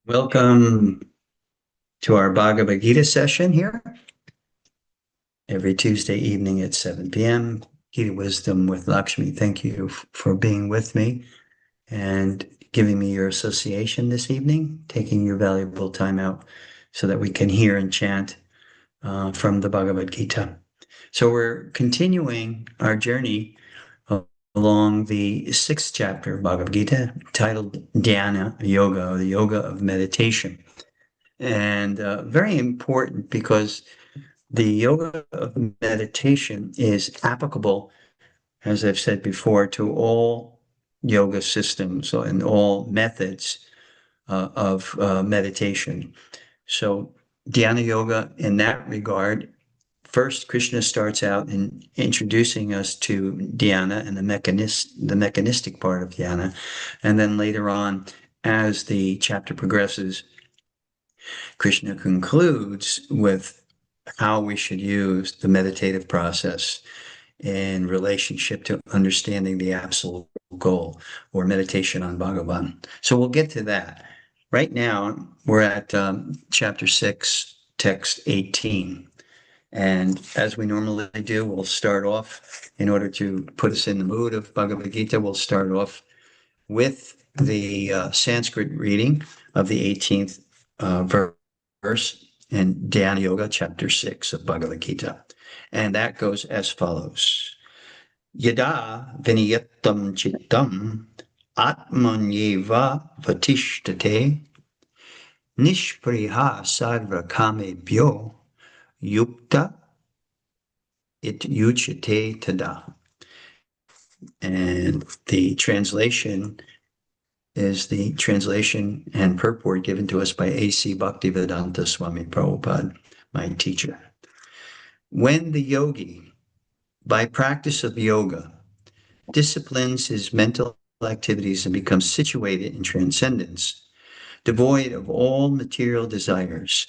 Welcome to our Bhagavad Gita session here every Tuesday evening at 7 p.m. Gita Wisdom with Lakshmi. Thank you for being with me and giving me your association this evening, taking your valuable time out so that we can hear and chant from the Bhagavad Gita. So we're continuing our journey along the sixth chapter of Bhagavad Gita titled Dhyana Yoga, or the Yoga of Meditation. And very important because the yoga of meditation is applicable, as I've said before, to all yoga systems and all methods of meditation. So dhyana yoga in that regard, first Krishna starts out in introducing us to dhyana and the mechanistic part of dhyana. And then later on, as the chapter progresses, Krishna concludes with how we should use the meditative process in relationship to understanding the absolute goal or meditation on Bhagavan. So we'll get to that. Right now, we're at chapter 6, text 18. And as we normally do, we'll start off, in order to put us in the mood of Bhagavad Gita, we'll start off with the Sanskrit reading of the 18th verse in Dhyana Yoga, chapter 6 of Bhagavad Gita. And that goes as follows. Yada vinayattam chittam atmanyeva vatishtate nishpriha sarva kamebhyo yukta ityuchate tada. And the translation is the translation and purport given to us by A.C. Bhaktivedanta Swami Prabhupada, my teacher. When the yogi, by practice of yoga, disciplines his mental activities and becomes situated in transcendence, devoid of all material desires,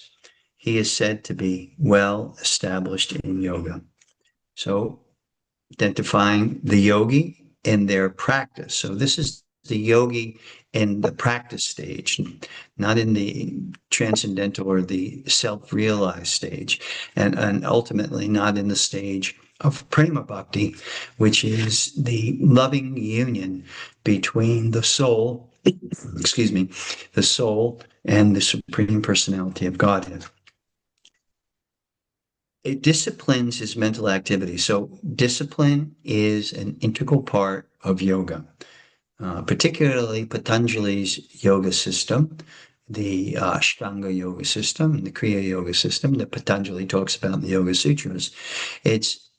he is said to be well established in yoga. So, identifying the yogi in their practice. So this is the yogi in the practice stage, not in the transcendental or the self-realized stage, and ultimately not in the stage of prema bhakti, which is the loving union between the soul, the soul and the Supreme Personality of Godhead. It disciplines his mental activity. So discipline is an integral part of yoga. Particularly Patanjali's yoga system, the Ashtanga yoga system, the Kriya yoga system that Patanjali talks about in the Yoga Sutras. It's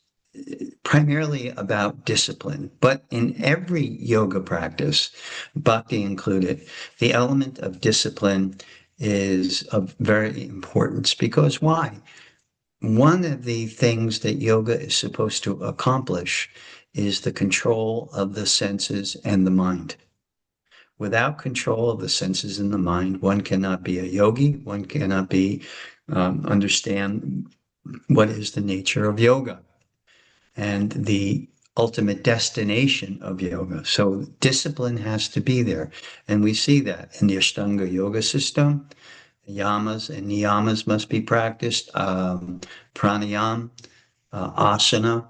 primarily about discipline, but in every yoga practice, bhakti included, the element of discipline is of very importance. Because why? One of the things that yoga is supposed to accomplish is the control of the senses and the mind. Without control of the senses and the mind, one cannot be a yogi, one cannot understand what is the nature of yoga and the ultimate destination of yoga. So discipline has to be there. And we see that in the Ashtanga yoga system. Yamas and niyamas must be practiced. Pranayam, asana.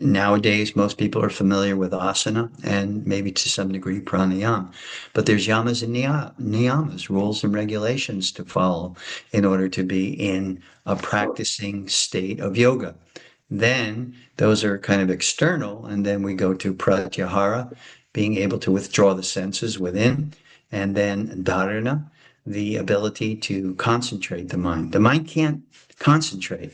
Nowadays, most people are familiar with asana and maybe to some degree pranayama. But there's yamas and niyamas, rules and regulations to follow in order to be in a practicing state of yoga. Then those are kind of external, and then we go to pratyahara, being able to withdraw the senses within, and then dharana, the ability to concentrate the mind. The mind can't concentrate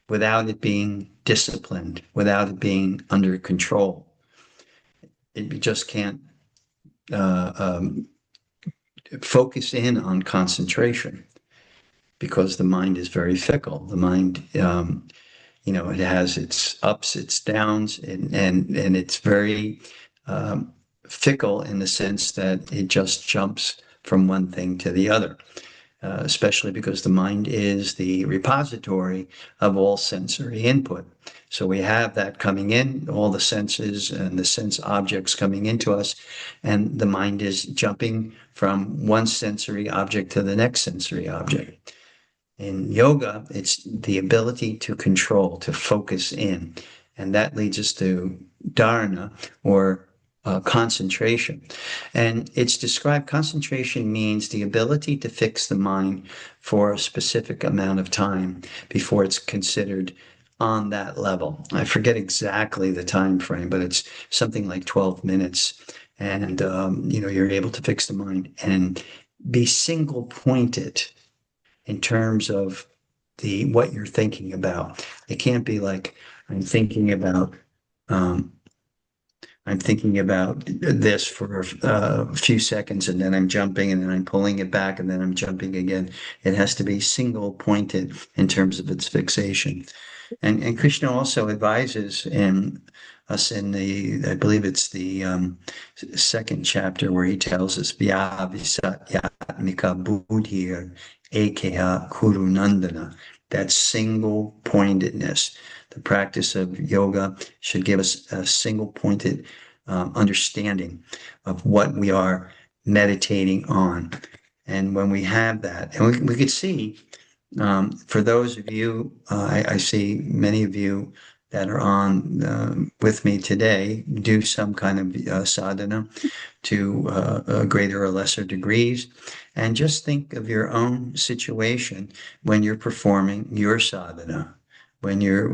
without it being disciplined, without it being under control. It just can't focus in on concentration because the mind is very fickle. The mind, it has its ups, its downs, and it's very fickle in the sense that it just jumps from one thing to the other. especially because the mind is the repository of all sensory input. So we have that coming in, all the senses and the sense objects coming into us, and the mind is jumping from one sensory object to the next sensory object. In yoga, it's the ability to control, to focus in, and that leads us to dharana, or concentration. And it's described, concentration means the ability to fix the mind for a specific amount of time before it's considered on that level. I forget exactly the time frame, but it's something like 12 minutes. And, you're able to fix the mind and be single pointed in terms of what you're thinking about. It can't be like I'm thinking about um, I'm thinking about this for a few seconds, and then I'm jumping, and then I'm pulling it back, and then I'm jumping again. It has to be single pointed in terms of its fixation. And Krishna also advises us in I believe it's the second chapter, where he tells us, Vya Visatyatmika Buddhir Ekeha Kuru Nandana, that single pointedness. The practice of yoga should give us a single pointed understanding of what we are meditating on. And when we have that, and we could see, for those of you, I see many of you that are on with me today do some kind of sadhana to greater or lesser degrees. And just think of your own situation when you're performing your sadhana. When you're,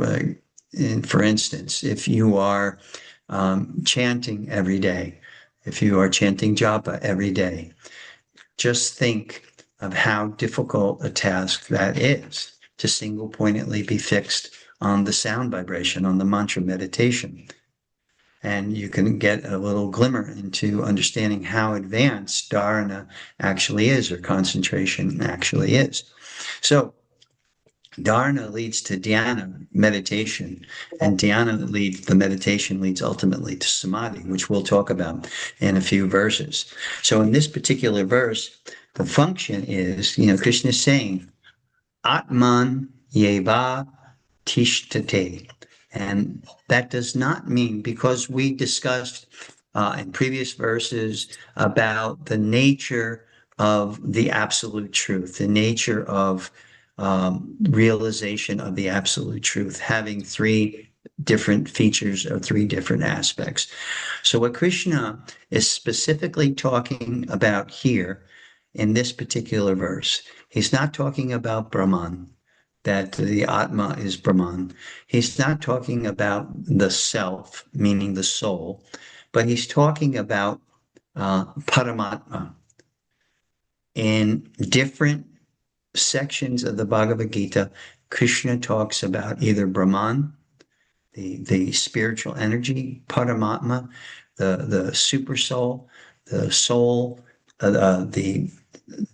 for instance, if you are chanting every day, if you are chanting japa every day, just think of how difficult a task that is to single pointedly be fixed on the sound vibration, on the mantra meditation. And you can get a little glimmer into understanding how advanced dharana actually is, or concentration actually is. So dharana leads to dhyana, meditation, and the meditation leads ultimately to samadhi, which we'll talk about in a few verses. So in this particular verse, the function is, Krishna is saying, atman yeva tishtate. And that does not mean, because we discussed in previous verses about the nature of the absolute truth, the nature of realization of the absolute truth, having three different features or three different aspects. So what Krishna is specifically talking about here in this particular verse, he's not talking about brahman, that the atma is brahman. He's not talking about the self, meaning the soul, but he's talking about Paramatma. In different sections of the Bhagavad Gita, Krishna talks about either brahman, the spiritual energy, Paramatma, the super soul, the soul, the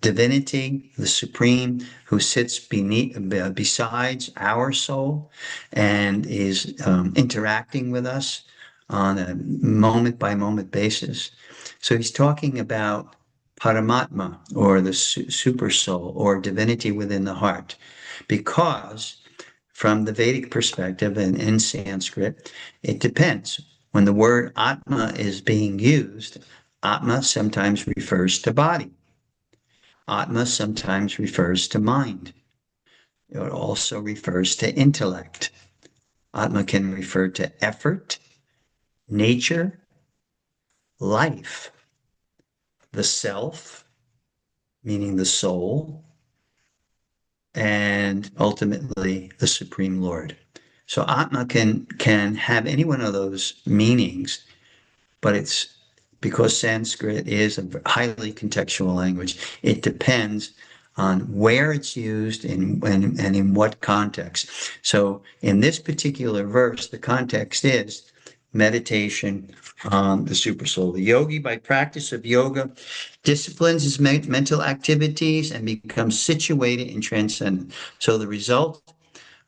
divinity, the supreme, who sits besides our soul and is interacting with us on a moment by moment basis. So he's talking about Paramatma, or the super soul, or divinity within the heart, because from the Vedic perspective and in Sanskrit, it depends. When the word atma is being used, atma sometimes refers to body. Atma sometimes refers to mind. It also refers to intellect. Atma can refer to effort, nature, life, the self, meaning the soul, and ultimately the Supreme Lord. So Atma can have any one of those meanings, but it's because Sanskrit is a highly contextual language. It depends on where it's used and in what context. So in this particular verse, the context is meditation on the supersoul. The yogi, by practice of yoga, disciplines his mental activities and becomes situated in transcendence. So the result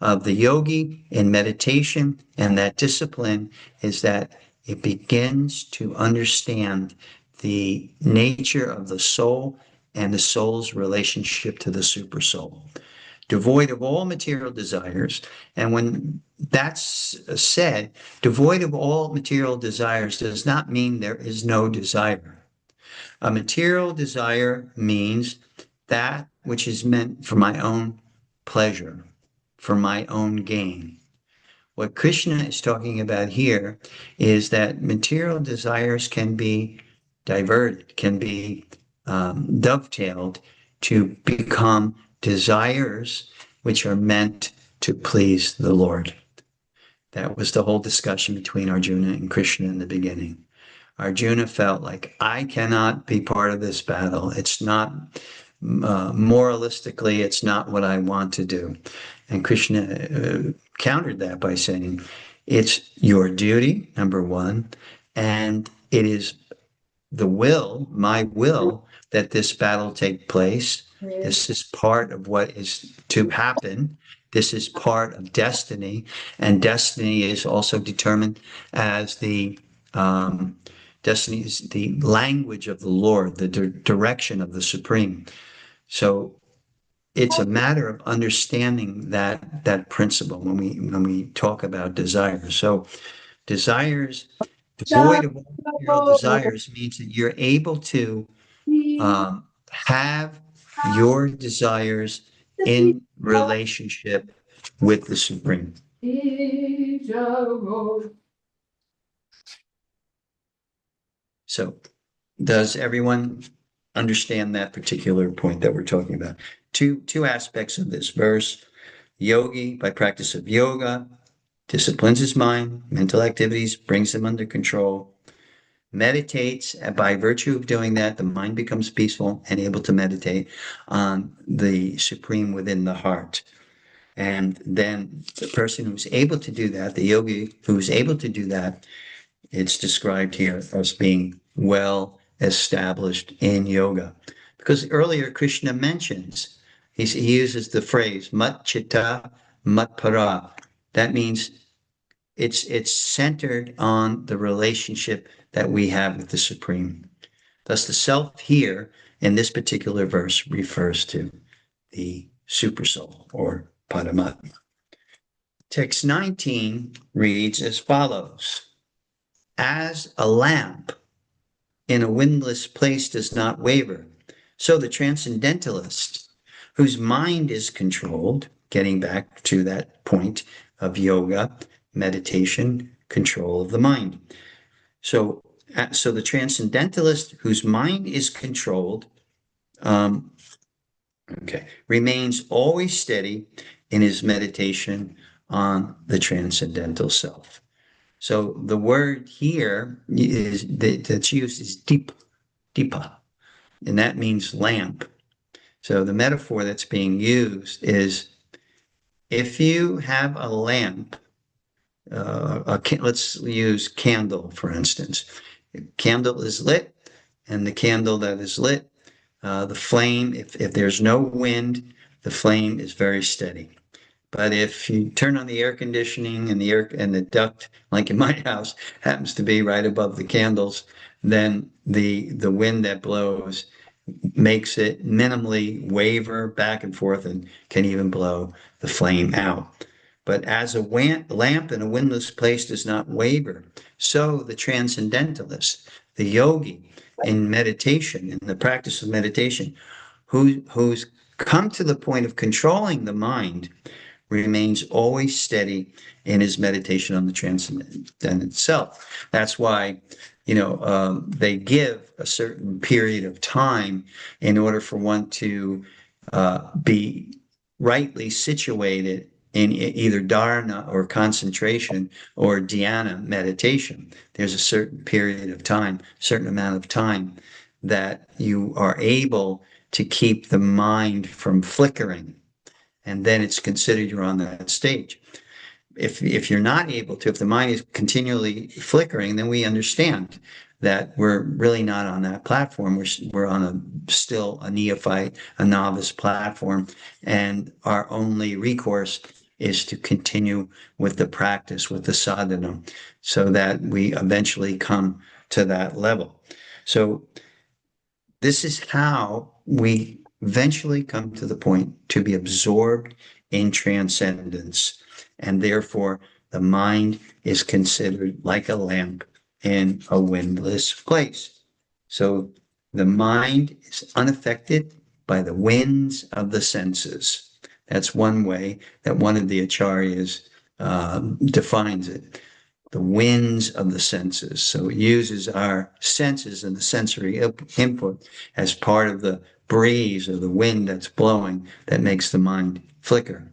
of the yogi in meditation and that discipline is that it begins to understand the nature of the soul and the soul's relationship to the supersoul. Devoid of all material desires. And when that's said, devoid of all material desires does not mean there is no desire. A material desire means that which is meant for my own pleasure, for my own gain. What Krishna is talking about here is that material desires can be diverted, can be dovetailed to become desires which are meant to please the Lord. That was the whole discussion between Arjuna and Krishna in the beginning. Arjuna felt like, I cannot be part of this battle. It's not, moralistically, it's not what I want to do. And Krishna countered that by saying, it's your duty, number one, and it is the will, my will, that this battle take place. This is part of what is to happen. This is part of destiny, and destiny is also determined as destiny is the language of the Lord, the direction of the Supreme. So it's a matter of understanding that principle when we talk about desires. So desires, devoid of all material desires, means that you're able to have your desires in relationship with the Supreme. So, does everyone understand that particular point that we're talking about? Two aspects of this verse. Yogi, by practice of yoga, disciplines his mind, mental activities, brings them under control, meditates, and by virtue of doing that, the mind becomes peaceful and able to meditate on the Supreme within the heart. And then the person who's able to do that, the yogi who's able to do that, it's described here as being well established in yoga. Because earlier Krishna mentions, he uses the phrase mat chitta mat para. That means it's centered on the relationship that we have with the Supreme. Thus, the self here in this particular verse refers to the Supersoul or Paramatma. Text 19 reads as follows: As a lamp in a windless place does not waver, so the transcendentalist, whose mind is controlled, getting back to that point of yoga, meditation, control of the mind. So the transcendentalist whose mind is controlled, remains always steady in his meditation on the transcendental self. So the word here is that's used is deepa, and that means lamp. So the metaphor that's being used is if you have a lamp, let's use candle, for instance. Candle is lit, and the candle that is lit, the flame, if there's no wind, the flame is very steady. But if you turn on the air conditioning and the duct, like in my house, happens to be right above the candles, then the wind that blows makes it minimally waver back and forth and can even blow the flame out. But as a lamp in a windless place does not waver, so the transcendentalist, the yogi in meditation, in the practice of meditation, who's come to the point of controlling the mind, remains always steady in his meditation on the transcendent self. That's why, they give a certain period of time in order for one to be rightly situated in either dharana or concentration or dhyana meditation. There's a certain period of time, certain amount of time that you are able to keep the mind from flickering. And then it's considered you're on that stage. If you're not able to, if the mind is continually flickering, then we understand that we're really not on that platform. We're on still a neophyte, a novice platform, and our only recourse is to continue with the practice, with the sadhana, so that we eventually come to that level. So This is how we eventually come to the point to be absorbed in transcendence. And therefore, the mind is considered like a lamp in a windless place. So the mind is unaffected by the winds of the senses. That's one way that one of the acharyas defines it, the winds of the senses. So it uses our senses and the sensory input as part of the breeze or the wind that's blowing that makes the mind flicker.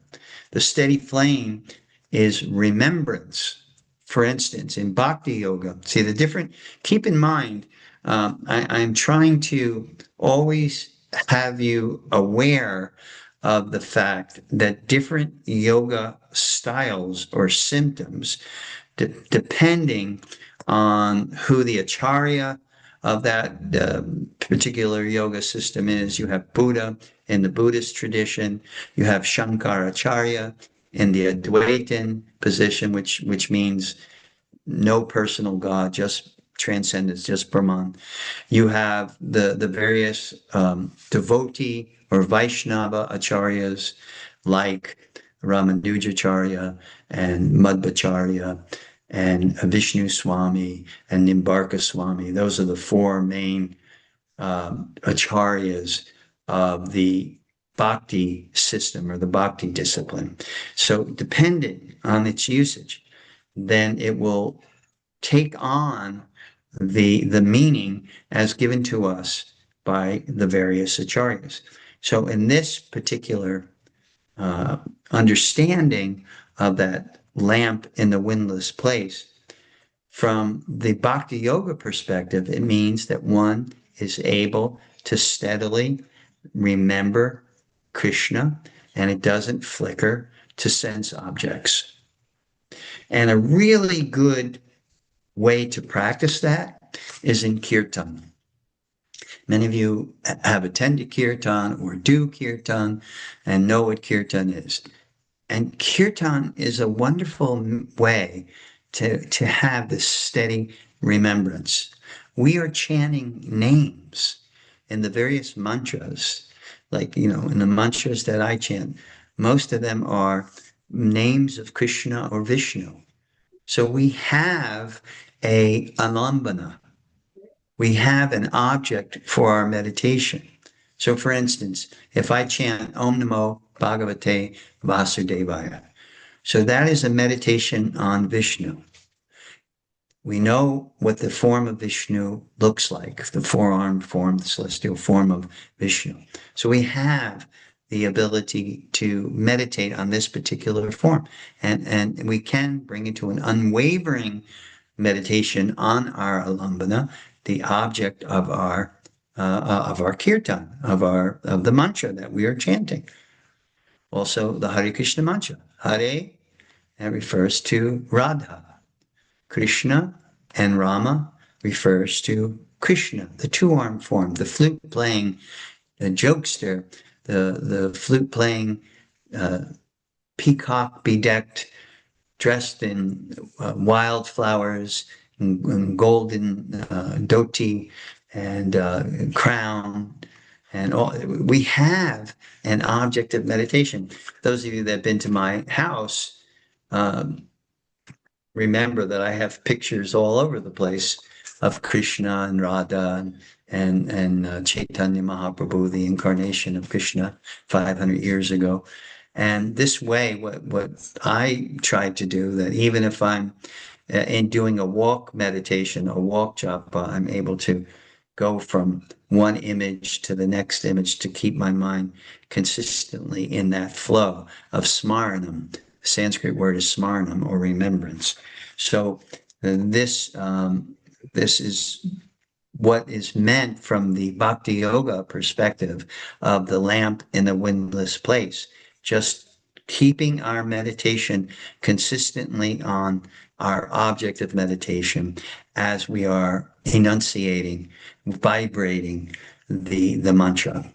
The steady flame is remembrance. For instance, in bhakti yoga, see the different, keep in mind, I'm trying to always have you aware of the fact that different yoga styles or symptoms depending on who the acharya of that particular yoga system is. You have Buddha in the Buddhist tradition. You have Shankaracharya in the Advaitin position, which means no personal God, just transcendence, just Brahman. You have the various devotee or Vaishnava acharyas like Ramanujacharya and Madhvacharya and Vishnu Swami and Nimbarka Swami. Those are the four main acharyas of the bhakti system or the bhakti discipline. So depending on its usage, then it will take on the meaning as given to us by the various acharyas. So in this particular understanding of that lamp in the windless place, from the bhakti yoga perspective, it means that one is able to steadily remember Krishna and it doesn't flicker to sense objects. And a really good way to practice that is in kirtan. Many of you have attended kirtan or do kirtan and know what kirtan is. And kirtan is a wonderful way to have this steady remembrance. We are chanting names in the various mantras, like, in the mantras that I chant, most of them are names of Krishna or Vishnu. So we have a alambana. We have an object for our meditation. So for instance, if I chant Om Namo Bhagavate Vasudevaya, so that is a meditation on Vishnu. We know what the form of Vishnu looks like, the four-armed form, the celestial form of Vishnu. So we have the ability to meditate on this particular form. And we can bring it to an unwavering meditation on our alambana, the object of our kirtan, of the mantra that we are chanting. Also, the Hare Krishna mantra. Hare, that refers to Radha. Krishna and Rama refers to Krishna, the two-armed form, the flute playing, the jokester, the flute playing, peacock bedecked, dressed in wildflowers and golden dhoti and crown. And all, we have an object of meditation. Those of you that have been to my house remember that I have pictures all over the place of Krishna and Radha and Chaitanya Mahaprabhu, the incarnation of Krishna 500 years ago. And this way, what I try to do, that even if I'm in doing a walk meditation, a walk japa, I'm able to go from one image to the next image to keep my mind consistently in that flow of smaranam. The Sanskrit word is smaranam, or remembrance. So this is what is meant from the bhakti yoga perspective of the lamp in the windless place. Just keeping our meditation consistently on our object of meditation as we are enunciating, vibrating the mantra.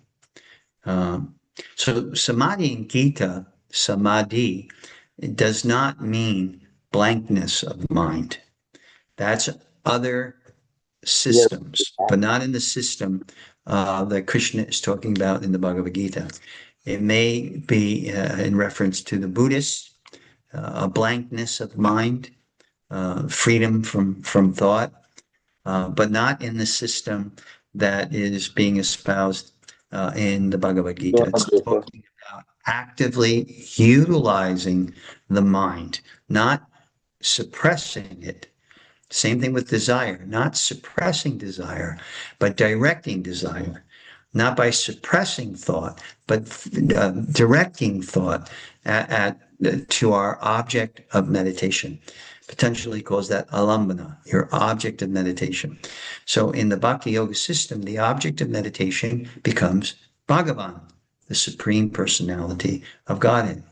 So samadhi in Gita, samadhi, it does not mean blankness of mind. That's other systems, but not in the system that Krishna is talking about in the Bhagavad Gita. It may be in reference to the Buddhists, a blankness of mind, freedom from thought, but not in the system that is being espoused in the Bhagavad Gita. It's talking about actively utilizing the mind, not suppressing it. Same thing with desire, not suppressing desire, but directing desire. Not by suppressing thought, but directing thought to our object of meditation. Potentially calls that alambana, your object of meditation. So in the Bhakti Yoga system, the object of meditation becomes Bhagavan, the Supreme Personality of Godhead.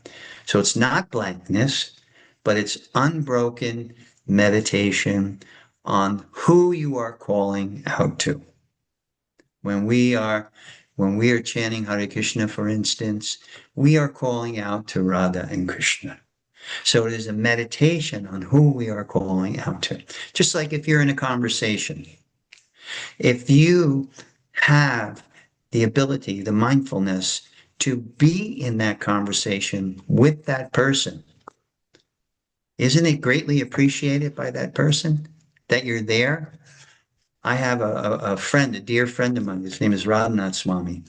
So it's not blankness, but it's unbroken meditation on who you are calling out to. When we are chanting Hare Krishna, for instance, we are calling out to Radha and Krishna. So it is a meditation on who we are calling out to. Just like if you're in a conversation, if you have the ability, the mindfulness to be in that conversation with that person, isn't it greatly appreciated by that person that you're there? I have a friend, a dear friend of mine. His name is Radhanath Swami.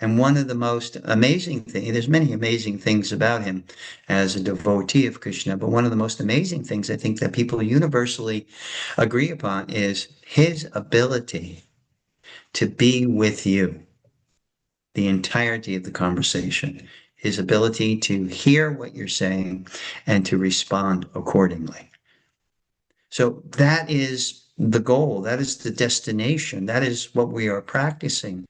And one of the most amazing things, there's many amazing things about him as a devotee of Krishna, but one of the most amazing things I think that people universally agree upon is his ability to be with you the entirety of the conversation, his ability to hear what you're saying and to respond accordingly. So that is the goal. That is the destination. That is what we are practicing,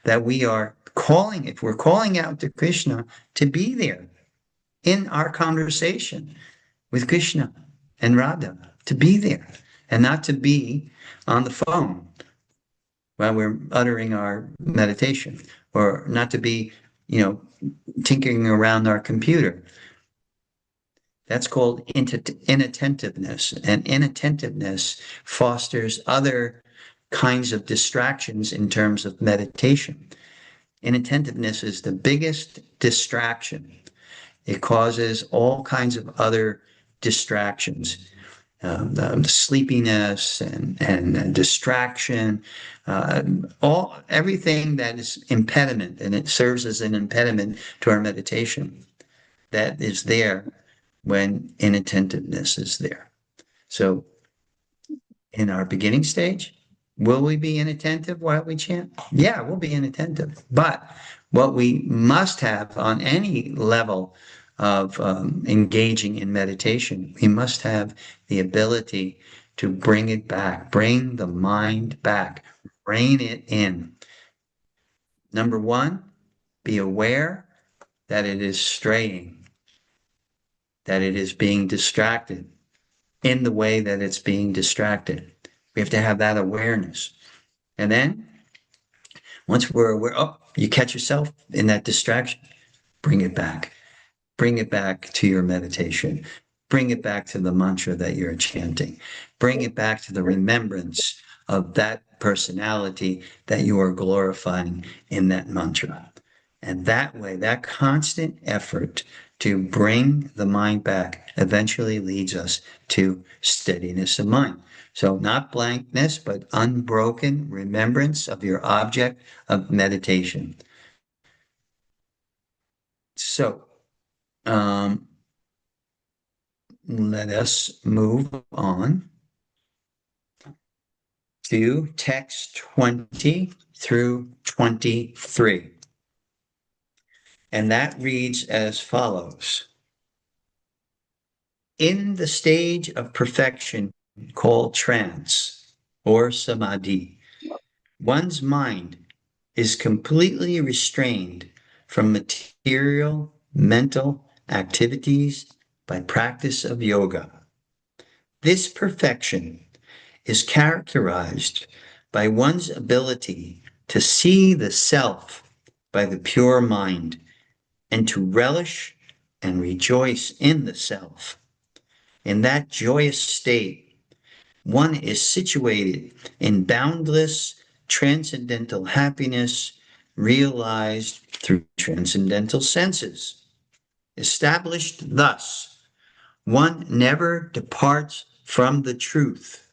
that we are calling, if we're calling out to Krishna, to be there in our conversation with Krishna and Radha, to be there and not to be on the phone while we're uttering our meditation, or not to be, tinkering around our computer. That's called inattentiveness, and inattentiveness fosters other kinds of distractions in terms of meditation. Inattentiveness is the biggest distraction. It causes all kinds of other distractions, sleepiness and distraction, everything that is impediment, and it serves as an impediment to our meditation that is there when inattentiveness is there. So in our beginning stage, will we be inattentive while we chant? Yeah, we'll be inattentive. But what we must have on any level of engaging in meditation, we must have the ability to bring it back, bring the mind back, rein it in. Number one, be aware that it is straying, that it is being distracted in the way that it's being distracted. We have to have that awareness. And then once we're aware, you catch yourself in that distraction, bring it back. Bring it back to your meditation. Bring it back to the mantra that you're chanting. Bring it back to the remembrance of that personality that you are glorifying in that mantra. And that way, that constant effort to bring the mind back eventually leads us to steadiness of mind. So not blankness, but unbroken remembrance of your object of meditation. So let us move on to text 20 through 23. And that reads as follows. In the stage of perfection called trance or samadhi, one's mind is completely restrained from material, mental activities by practice of yoga. This perfection is characterized by one's ability to see the self by the pure mind and to relish and rejoice in the self. In that joyous state, One is situated in boundless transcendental happiness realized through transcendental senses. Established thus, one never departs from the truth,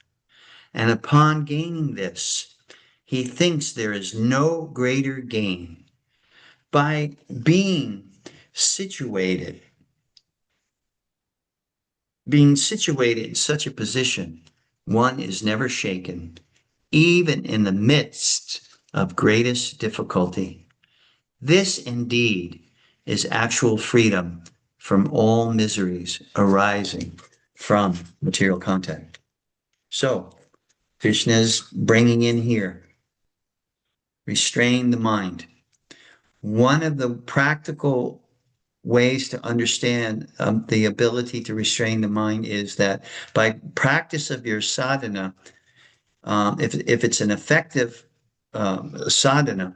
and upon gaining this, he thinks there is no greater gain. By being situated, being situated in such a position, one is never shaken, even in the midst of greatest difficulty. This indeed is actual freedom from all miseries arising from material contact. So, Krishna's bringing in here, restrain the mind. One of the practical ways to understand the ability to restrain the mind is that by practice of your sadhana, if it's an effective sadhana,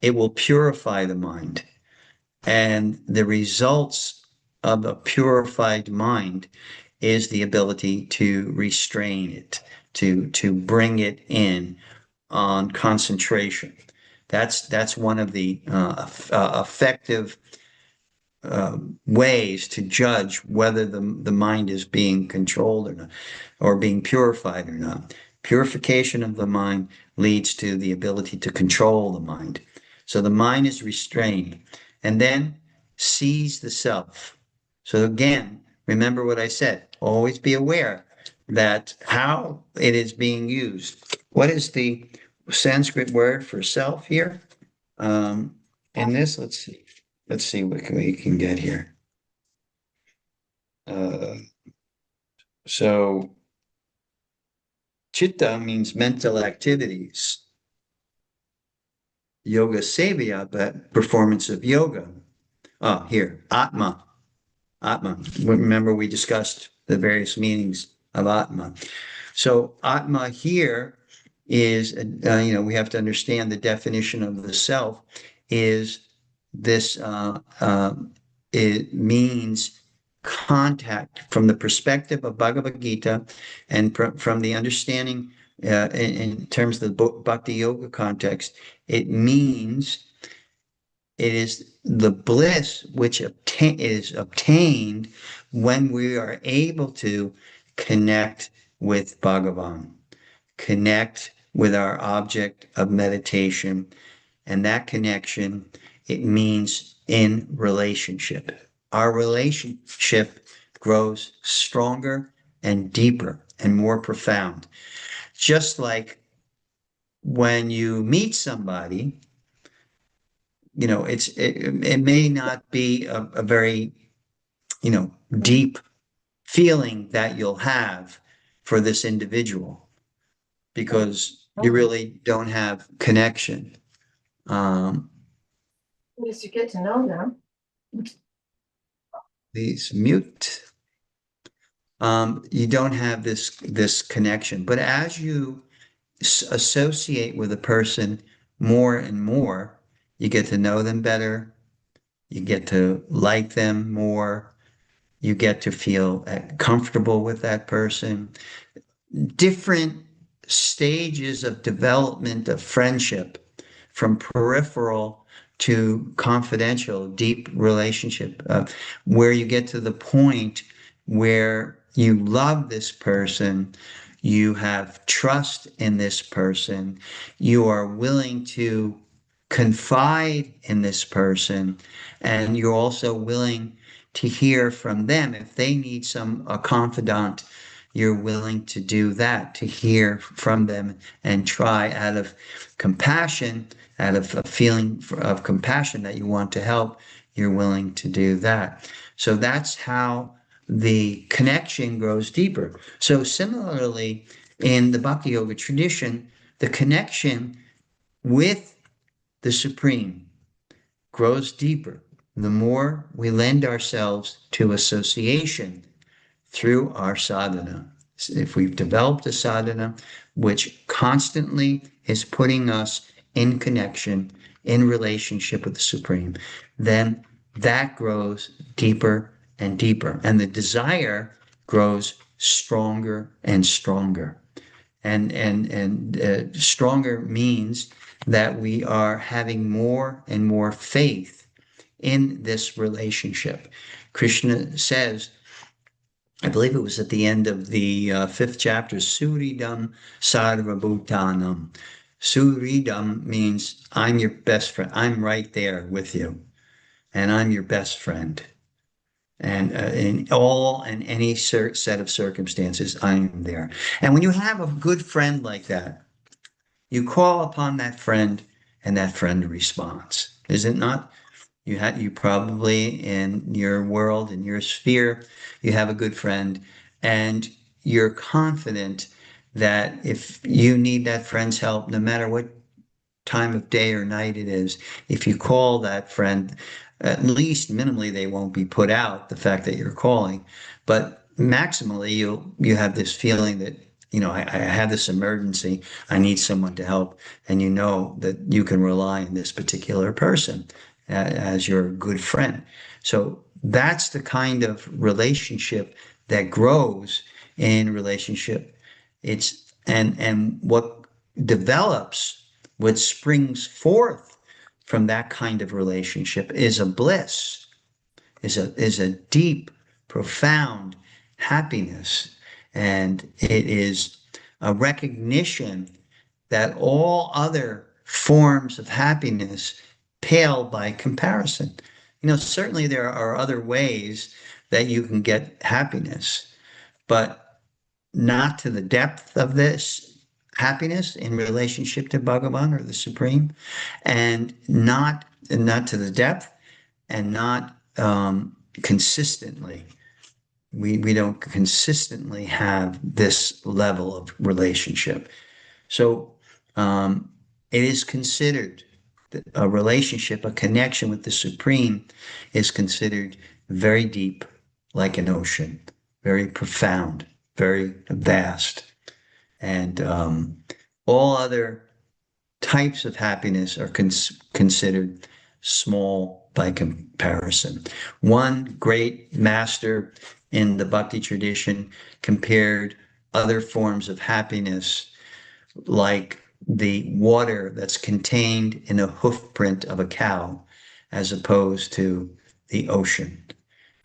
it will purify the mind. And the results of a purified mind is the ability to restrain it, to bring it in on concentration. That's one of the effective ways to judge whether the mind is being controlled or not, or being purified or not. Purification of the mind leads to the ability to control the mind. So the mind is restrained and then sees the self. So again, remember what I said, always be aware that how it is being used. What is the Sanskrit word for self here? In this, let's see. Let's see what we can get here. Uh, so chitta means mental activities. Yoga sevya, but performance of yoga. Ah, here, atma. Atma. Remember we discussed the various meanings of atma. So atma here is, we have to understand the definition of the self is this, it means contact from the perspective of Bhagavad Gita and from the understanding in terms of the Bhakti Yoga context, it means it is the bliss which is obtained when we are able to connect with Bhagavan, connect with our object of meditation. And that connection, it means in relationship. Our relationship grows stronger and deeper and more profound. Just like when you meet somebody, it may not be a very, deep feeling that you'll have for this individual because you really don't have connection. As you get to know them. Please mute. You don't have this connection, but as you associate with a person more and more, you get to know them better. You get to like them more. You get to feel comfortable with that person. Different stages of development of friendship, from peripheral to confidential, deep relationship, where you get to the point where you love this person, you have trust in this person, you are willing to confide in this person, and you're also willing to hear from them if they need a confidant. You're willing to do that, to hear from them and try out of compassion, out of a feeling of compassion that you want to help, you're willing to do that. So that's how the connection grows deeper. So similarly, in the Bhakti Yoga tradition, the connection with the Supreme grows deeper the more we lend ourselves to association through our sadhana. If we've developed a sadhana which constantly is putting us in connection, in relationship with the Supreme, then that grows deeper and deeper. And the desire grows stronger and stronger. And stronger means that we are having more and more faith in this relationship. Krishna says, I believe it was at the end of the fifth chapter, Suridam Sarvabhutanam. Suridam means I'm your best friend. I'm right there with you, and I'm your best friend. And in all and any set of circumstances, I am there. And when you have a good friend like that, you call upon that friend, and that friend responds. Is it not? You probably in your world, in your sphere, you have a good friend, and you're confident that if you need that friend's help, no matter what time of day or night it is, if you call that friend, at least minimally they won't be put out, the fact that you're calling, but maximally you have this feeling that, I have this emergency, I need someone to help, and you know that you can rely on this particular person as your good friend. So that's the kind of relationship that grows in relationship. And what develops, what springs forth from that kind of relationship is a bliss, is a deep, profound happiness. And it is a recognition that all other forms of happiness pale by comparison. Certainly there are other ways that you can get happiness, but not to the depth of this happiness in relationship to Bhagavan or the Supreme, and not to the depth, and not consistently. We don't consistently have this level of relationship. So it is considered a relationship, a connection with the Supreme is considered very deep, like an ocean, very profound, very vast. And all other types of happiness are considered small by comparison. One great master in the Bhakti tradition compared other forms of happiness like the water that's contained in a hoof print of a cow as opposed to the ocean.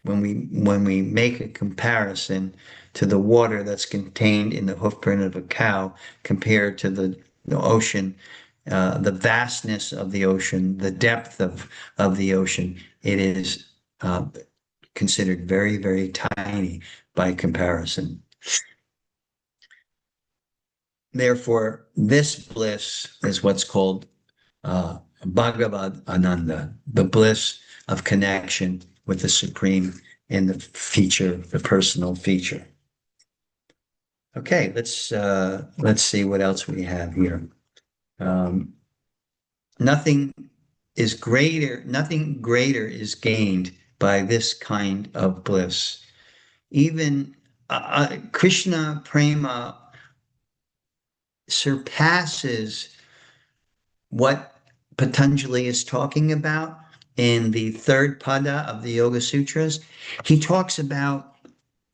When we make a comparison to the water that's contained in the hoof print of a cow compared to the ocean, the vastness of the ocean, the depth of the ocean, it is considered very, very tiny by comparison. Therefore, this bliss is what's called Bhagavad Ananda, the bliss of connection with the Supreme in the personal feature. Okay, let's see what else we have here. Nothing greater is gained by this kind of bliss. Even Krishna prema surpasses what Patanjali is talking about in the third pada of the Yoga Sutras. He talks about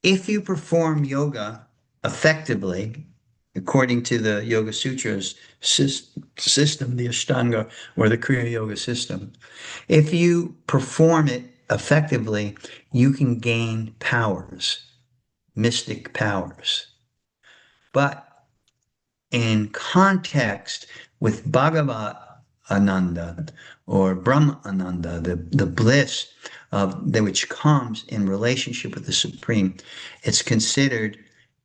if you perform yoga effectively, according to the Yoga Sutras system, the Ashtanga or the Kriya Yoga system, if you perform it effectively, you can gain powers, mystic powers. But in context with Bhagavat Ananda or Brahma Ananda, the bliss which comes in relationship with the Supreme, it's considered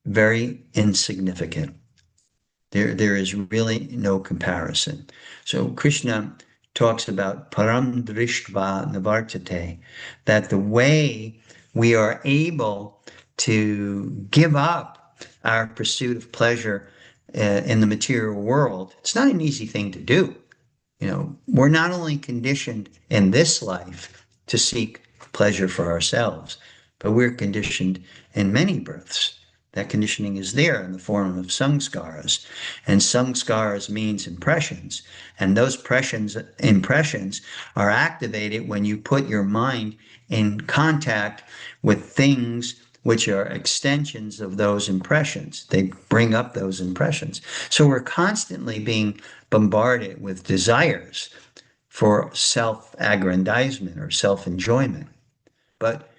very insignificant. There is really no comparison. So Krishna talks about param drishtva nivartate, that the way we are able to give up our pursuit of pleasure in the material world, it's not an easy thing to do. We're not only conditioned in this life to seek pleasure for ourselves, but we're conditioned in many births. That conditioning is there in the form of samskaras, and samskaras means impressions, and those impressions are activated when you put your mind in contact with things which are extensions of those impressions. They bring up those impressions. So we're constantly being bombarded with desires for self-aggrandizement or self-enjoyment. But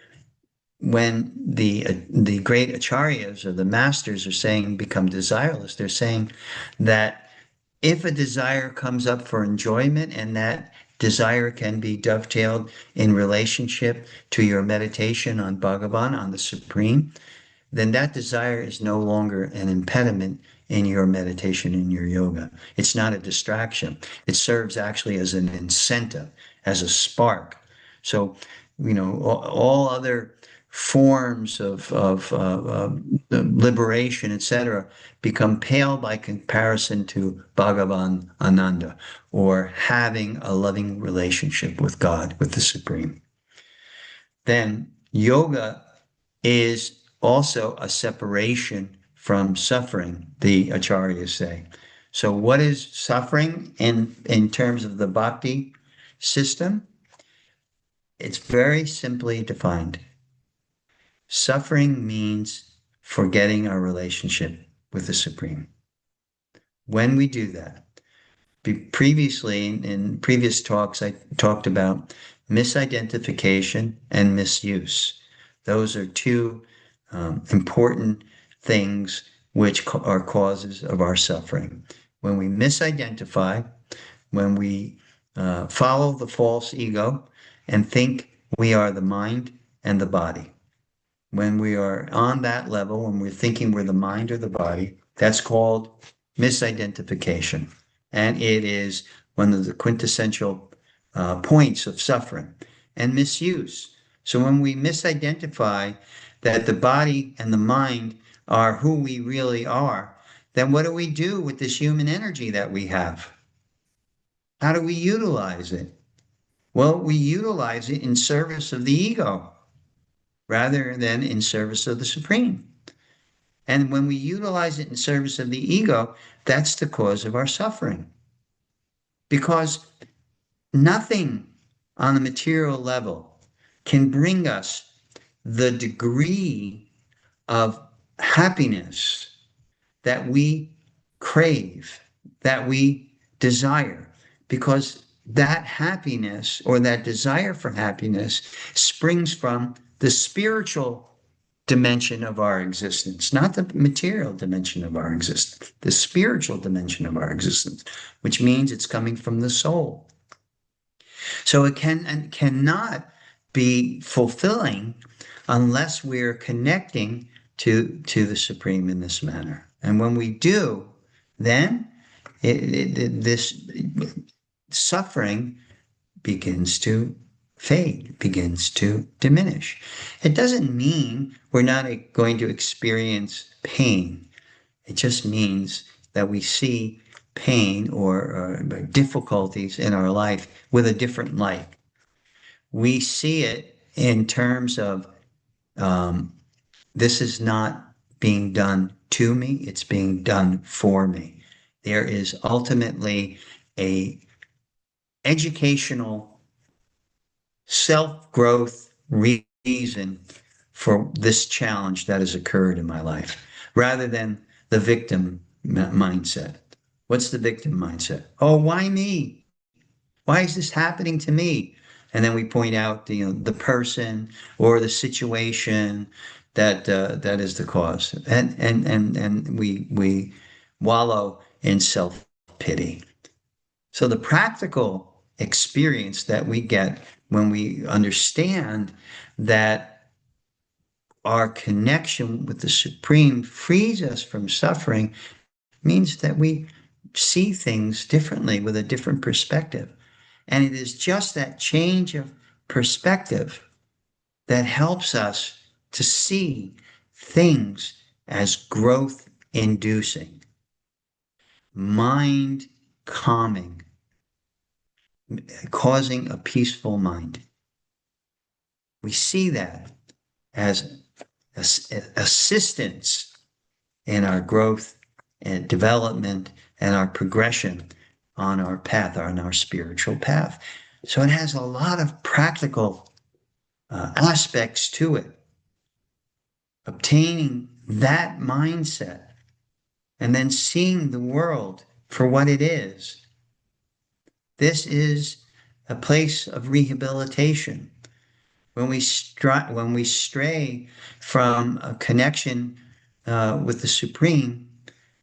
when the great acharyas or the masters are saying become desireless, they're saying that if a desire comes up for enjoyment and that desire can be dovetailed in relationship to your meditation on Bhagavan, on the Supreme, then that desire is no longer an impediment in your meditation, in your yoga. It's not a distraction. It serves actually as an incentive, as a spark. So, all other forms of liberation, etc., become pale by comparison to Bhagavan Ananda, or having a loving relationship with God, with the Supreme. Then yoga is also a separation from suffering, the acharyas say. So what is suffering in terms of the bhakti system? It's very simply defined. Suffering means forgetting our relationship with the Supreme. When we do that, previously in previous talks, I talked about misidentification and misuse. Those are two important things which are causes of our suffering. When we misidentify, when we follow the false ego and think we are the mind and the body. When we are on that level, when we're thinking we're the mind or the body, that's called misidentification. And it is one of the quintessential points of suffering. And misuse. So when we misidentify that the body and the mind are who we really are, then what do we do with this human energy that we have? How do we utilize it? Well, we utilize it in service of the ego rather than in service of the Supreme. And when we utilize it in service of the ego, that's the cause of our suffering. Because nothing on the material level can bring us the degree of happiness that we crave, that we desire, because that happiness or that desire for happiness springs from the spiritual dimension of our existence, not the material dimension of our existence, the spiritual dimension of our existence, which means it's coming from the soul. So it can and cannot be fulfilling unless we're connecting to the Supreme in this manner. And when we do, then this suffering begins to fade, begins to diminish. It doesn't mean we're not going to experience pain. It just means that we see pain or difficulties in our life with a different light. We see it in terms of this is not being done to me, it's being done for me. There is ultimately a educational self-growth reason for this challenge that has occurred in my life, rather than the victim mindset. What's the victim mindset? Oh, why me? Why is this happening to me? And then we point out the person or the situation that is the cause, and we wallow in self pity. So the practical experience that we get when we understand that our connection with the Supreme frees us from suffering means that we see things differently with a different perspective. And it is just that change of perspective that helps us to see things as growth inducing, mind calming, causing a peaceful mind. We see that as assistance in our growth and development and our progression on our path, on our spiritual path. So it has a lot of practical aspects to it. obtaining that mindset and then seeing the world for what it is. This is a place of rehabilitation. When we stray from a connection with the Supreme,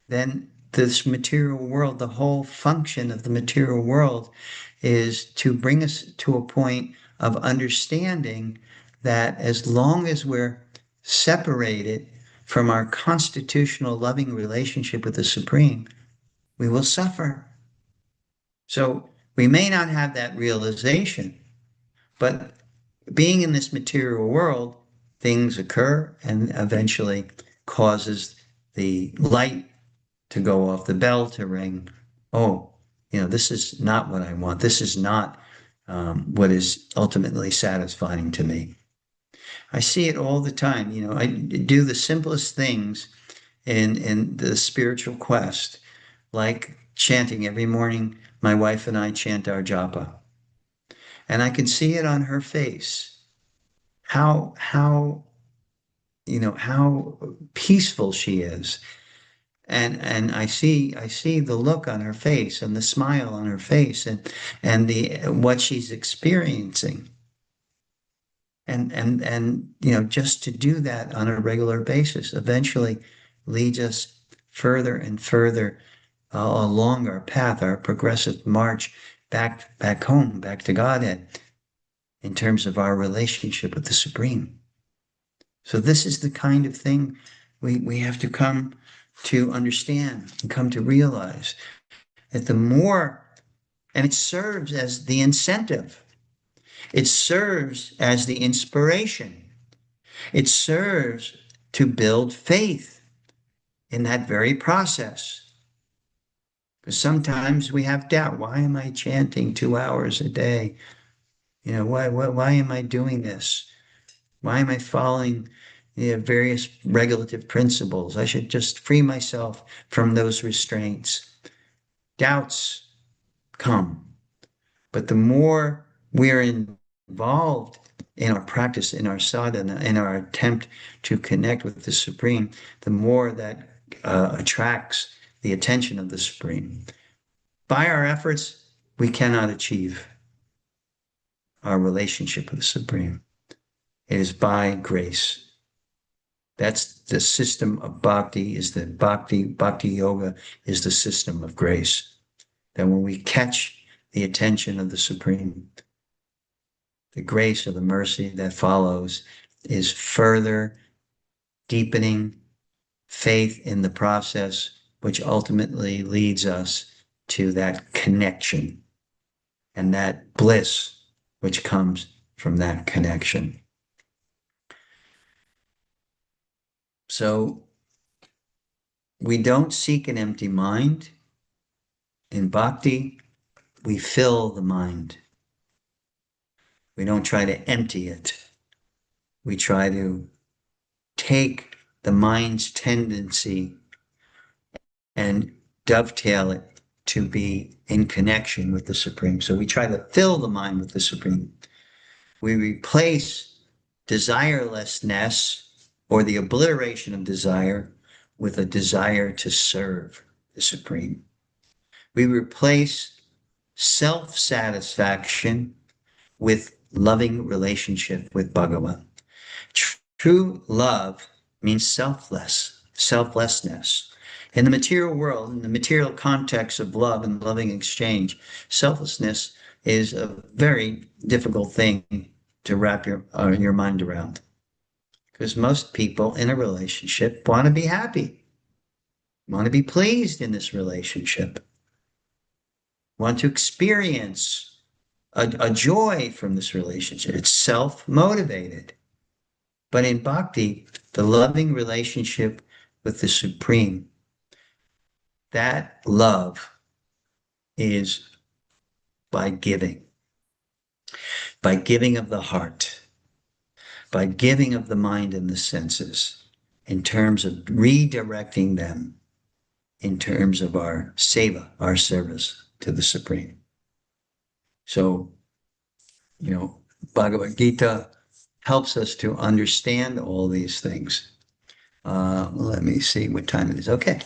then this material world, the whole function of the material world is to bring us to a point of understanding that as long as we're separated from our constitutional loving relationship with the Supreme, we will suffer. So we may not have that realization, but being in this material world, things occur and eventually causes the light to go off, the bell to ring. Oh, this is not what I want. This is not what is ultimately satisfying to me. I see it all the time. I do the simplest things in the spiritual quest, like chanting every morning. My wife and I chant our japa, and I can see it on her face. How peaceful she is. And I see the look on her face and the smile on her face and the what she's experiencing. And just to do that on a regular basis eventually leads us further and further along our path, our progressive march back home, back to Godhead, in terms of our relationship with the Supreme. So this is the kind of thing we have to come to understand and come to realize that the more, and it serves as the incentive, it serves as the inspiration, it serves to build faith in that very process. Because sometimes we have doubt. Why am I chanting 2 hours a day? Why am I doing this? Why am I following various regulative principles? I should just free myself from those restraints. Doubts come, but the more we're involved in our practice, in our sadhana, in our attempt to connect with the Supreme, the more that attracts the attention of the Supreme. By our efforts, we cannot achieve our relationship with the Supreme. It is by grace. That's the system of bhakti, is the bhakti yoga is the system of grace. That when we catch the attention of the Supreme, the grace or the mercy that follows is further deepening faith in the process, which ultimately leads us to that connection and that bliss which comes from that connection. So we don't seek an empty mind. In bhakti, we fill the mind. We don't try to empty it. We try to take the mind's tendency and dovetail it to be in connection with the Supreme. So we try to fill the mind with the Supreme. We replace desirelessness or the obliteration of desire with a desire to serve the Supreme. We replace self-satisfaction with loving relationship with Bhagavan. True love means selflessness. In the material world, in the material context of love and loving exchange, selflessness is a very difficult thing to wrap your mind around. Because most people in a relationship want to be happy, want to be pleased in this relationship, want to experience a joy from this relationship. It's self-motivated. But in bhakti, the loving relationship with the Supreme, that love is by giving of the heart, by giving of the mind and the senses, in terms of redirecting them, in terms of our seva, our service to the Supreme. So, Bhagavad Gita helps us to understand all these things. Let me see what time it is. Okay.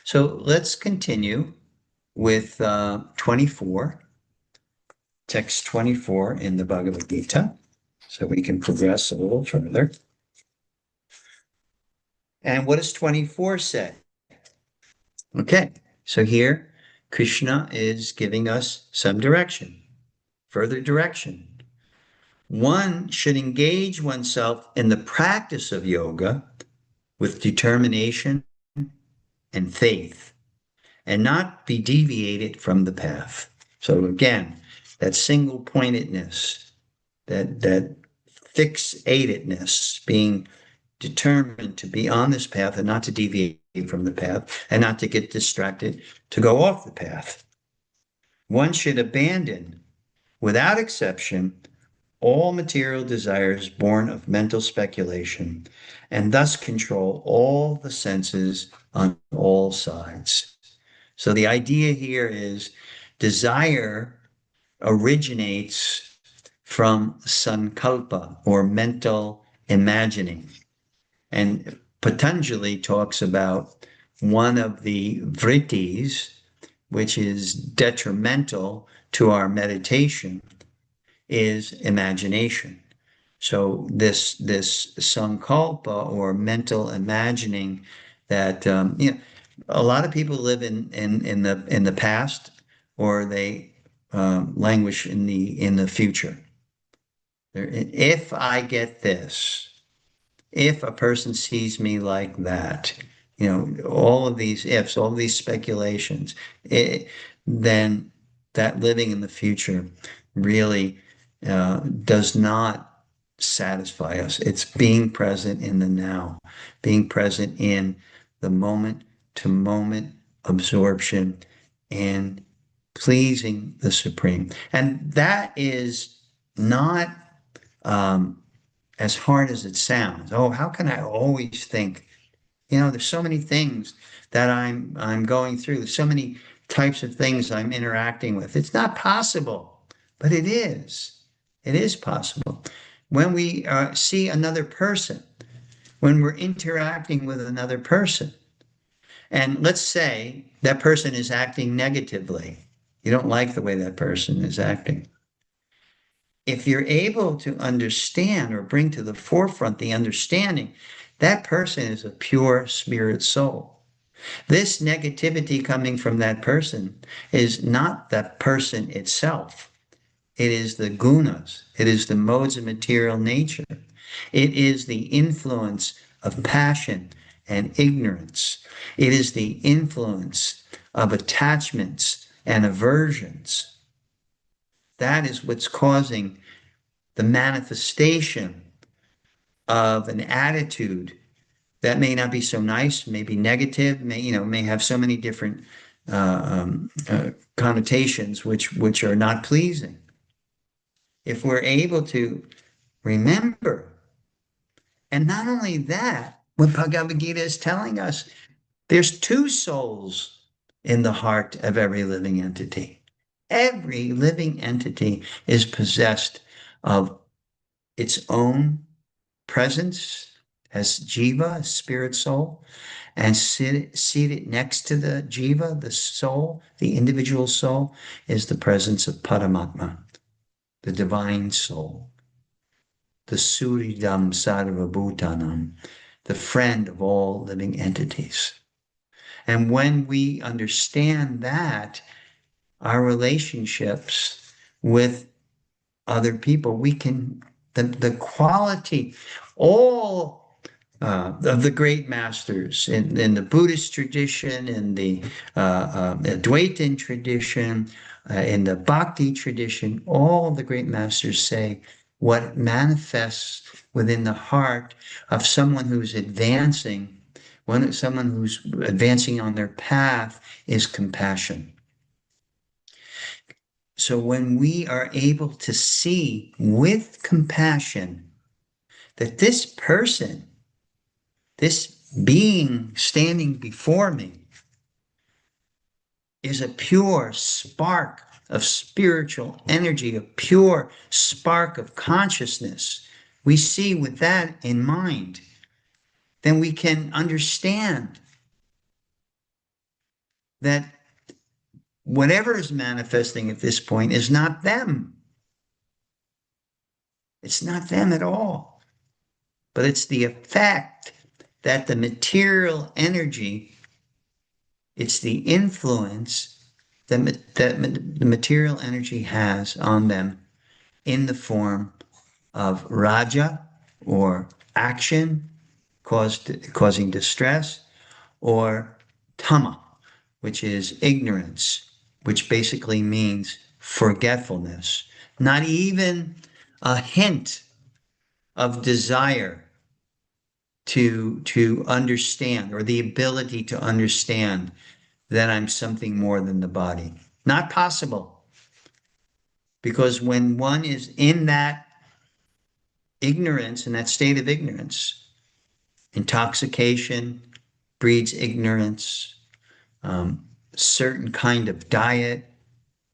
So let's continue with 24, text 24 in the Bhagavad Gita, so we can progress a little further. And what does 24 say? Okay, so here Krishna is giving us some direction, further direction. One should engage oneself in the practice of yoga with determination and faith, and not be deviated from the path. So again, that single pointedness, that fixatedness, being determined to be on this path and not to deviate from the path and not to get distracted to go off the path. One should abandon, without exception, all material desires born of mental speculation and thus control all the senses on all sides. So the idea here is desire originates from sankalpa or mental imagining. And Patanjali talks about one of the vrittis, which is detrimental to our meditation, is imagination. So this sankalpa or mental imagining that a lot of people live in the past, or they languish in the future. If I get this, if a person sees me like that, all of these ifs, all of these speculations, then that living in the future really does not satisfy us. It's being present in the now, being present in the moment to moment absorption and pleasing the Supreme. And that is not as hard as it sounds. Oh, how can I always think? There's so many things that I'm going through. There's so many types of things I'm interacting with. It's not possible, but it is. It is possible. When we see another person, when we're interacting with another person, and let's say that person is acting negatively, you don't like the way that person is acting. If you're able to understand or bring to the forefront the understanding, that person is a pure spirit soul. This negativity coming from that person is not that person itself. It is the gunas. It is the modes of material nature. It is the influence of passion and ignorance. It is the influence of attachments and aversions. That is what's causing the manifestation of an attitude that may not be so nice, may be negative, may have so many different connotations which are not pleasing. If we're able to remember, and not only that, what Bhagavad Gita is telling us, there's two souls in the heart of every living entity. Every living entity is possessed of its own presence as jiva, spirit soul, and seated next to the jiva, the soul, the individual soul, is the presence of Paramatma, the divine soul, the Suridam Sarvabhutanam, the friend of all living entities. And when we understand that, our relationships with other people, we can, the quality, all of the great masters in the Buddhist tradition, in the Advaitin tradition, in the Bhakti tradition, all of the great masters say what manifests within the heart of someone who's advancing, someone who's advancing on their path is compassion. So when we are able to see with compassion that this person, this being standing before me, is a pure spark of spiritual energy, a pure spark of consciousness, we see with that in mind then we can understand that whatever is manifesting at this point is not them. It's not them at all, but it's the effect that the material energy, it's the influence that the material energy has on them in the form of raja, or action causing distress, or tama, which is ignorance, which basically means forgetfulness. Not even a hint of desire to understand, or the ability to understand that I'm something more than the body. Not possible. Because when one is in that ignorance, in that state of ignorance, intoxication breeds ignorance. Certain kind of diet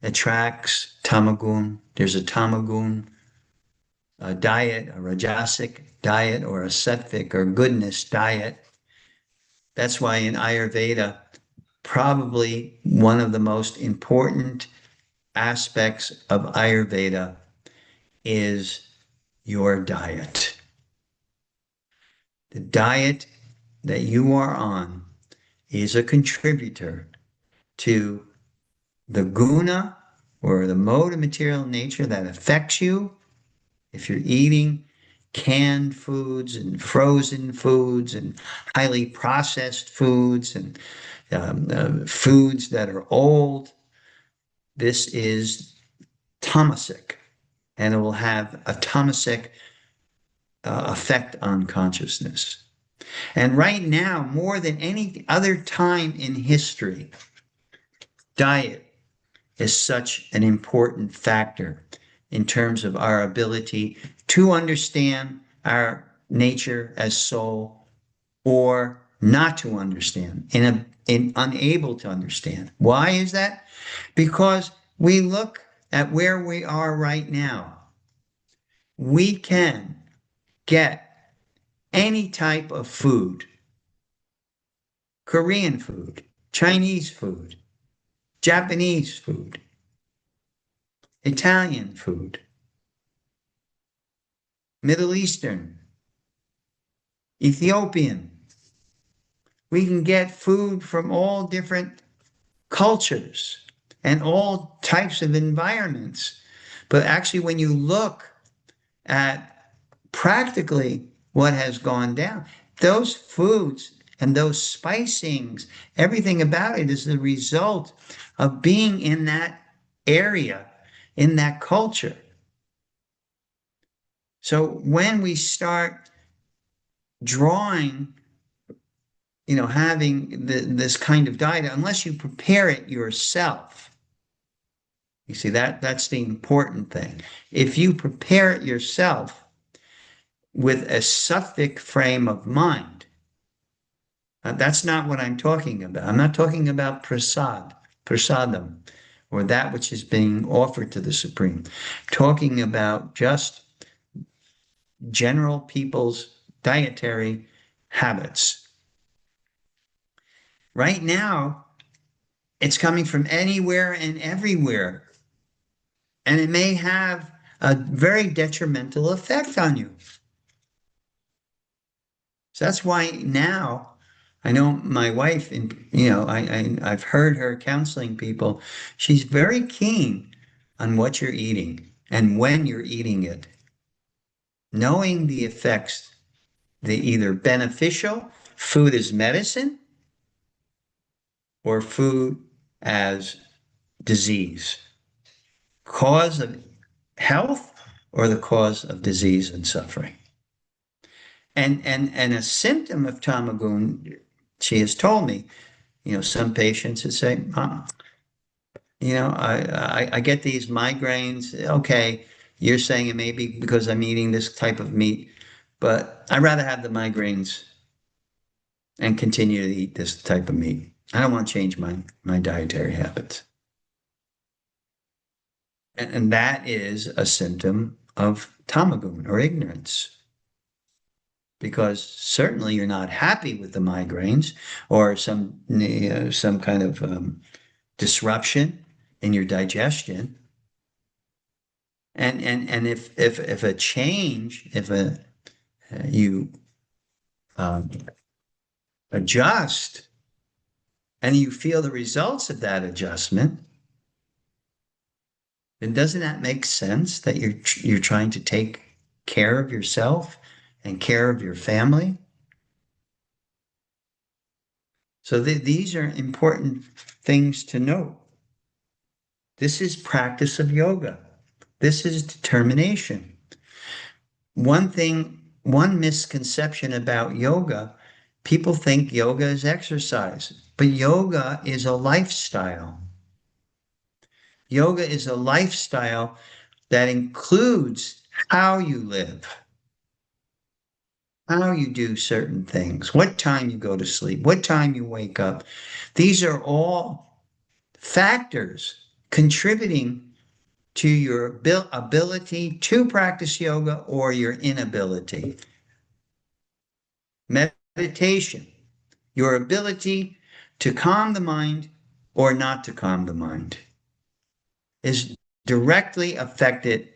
attracts tamagun. There's a tamagun diet, a rajasic diet, or a sattvic or goodness diet. That's why in Ayurveda, probably one of the most important aspects of Ayurveda is your diet. The diet that you are on is a contributor to the guna, or the mode of material nature that affects you. If you're eating canned foods and frozen foods and highly processed foods and foods that are old, this is tamasic, and it will have a tamasic effect on consciousness. And right now, more than any other time in history, diet is such an important factor in terms of our ability to understand our nature as soul, or not to understand, in unable to understand. Why is that? Because we look at where we are right now. We can get any type of food: Korean food, Chinese food, Japanese food, Italian food, Middle Eastern, Ethiopian. We can get food from all different cultures and all types of environments. But actually, when you look at practically what has gone down, those foods and those spicings, everything about it is the result of being in that area, in that culture. So when we start drawing, having this kind of diet, unless you prepare it yourself, you see, that's the important thing. If you prepare it yourself with a sattvic frame of mind, that's not what I'm talking about. I'm not talking about prasadam, or that which is being offered to the Supreme. I'm talking about just general people's dietary habits. Right now, it's coming from anywhere and everywhere, and it may have a very detrimental effect on you. So that's why now, I know my wife, and I've heard her counseling people. She's very keen on what you're eating and when you're eating it, knowing the effects, the either beneficial, food as medicine, or food as disease, cause of health or the cause of disease and suffering. And a symptom of tamagun, she has told me, some patients would say, I get these migraines. Okay, you're saying it may be because I'm eating this type of meat, but I'd rather have the migraines and continue to eat this type of meat. I don't want to change my dietary habits. And that is a symptom of tamagun, or ignorance. because certainly you're not happy with the migraines or some kind of disruption in your digestion. And if a change, if you um, adjust and you feel the results of that adjustment, then doesn't that make sense that you're trying to take care of yourself and care of your family? So these are important things to note. This is practice of yoga. This is determination. One misconception about yoga, people think yoga is exercise, but yoga is a lifestyle. Yoga is a lifestyle that includes how you live, how you do certain things, what time you go to sleep, what time you wake up. These are all factors contributing to your ability to practice yoga or your inability. Meditation, your ability to calm the mind or not to calm the mind, is directly affected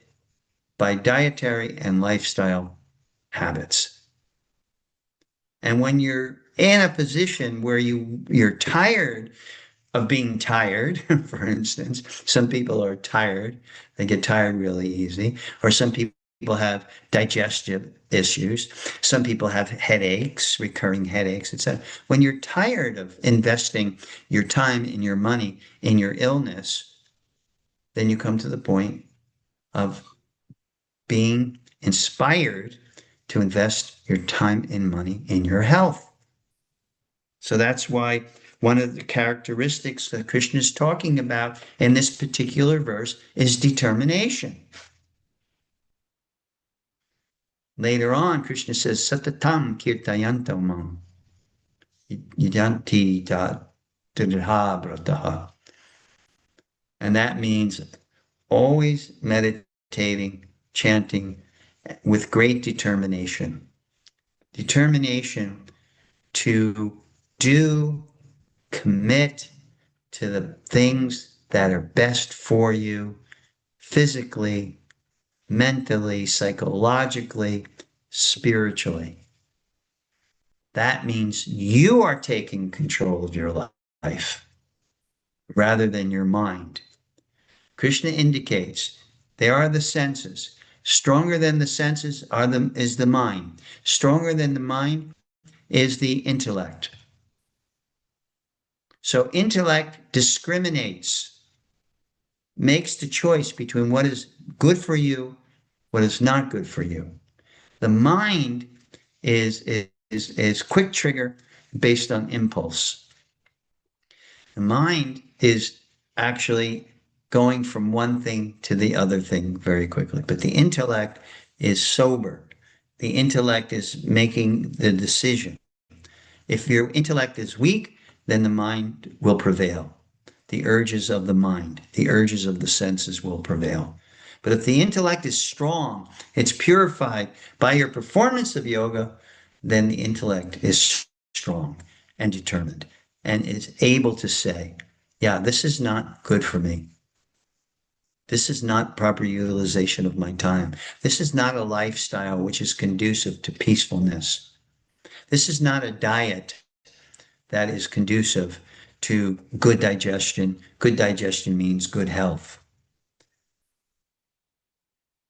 by dietary and lifestyle habits. And when you're in a position where you're tired of being tired, for instance, some people are tired, they get tired really easy, or some people have digestive issues, some people have headaches, recurring headaches, etc. When you're tired of investing your time and your money in your illness, then you come to the point of being inspired to invest your time and money in your health. So that's why one of the characteristics that Krishna is talking about in this particular verse is determination. Later on, Krishna says, Satatam kirtayantam mam yadanti tadha brataha. And that means always meditating, chanting with great determination. Determination to commit to the things that are best for you physically, mentally, psychologically, spiritually. That means you are taking control of your life rather than your mind. Krishna indicates they are the senses. Stronger than the senses is the mind. Stronger than the mind is the intellect. So intellect discriminates, makes the choice between what is good for you, what is not good for you. The mind is quick trigger based on impulse. The mind is actually going from one thing to the other thing very quickly, but the intellect is sober. The intellect is making the decision. If your intellect is weak, then the mind will prevail. The urges of the mind, the urges of the senses will prevail. But if the intellect is strong, it's purified by your performance of yoga, then the intellect is strong and determined and is able to say, yeah, this is not good for me. This is not proper utilization of my time. This is not a lifestyle which is conducive to peacefulness. This is not a diet that is conducive to good digestion. Good digestion means good health.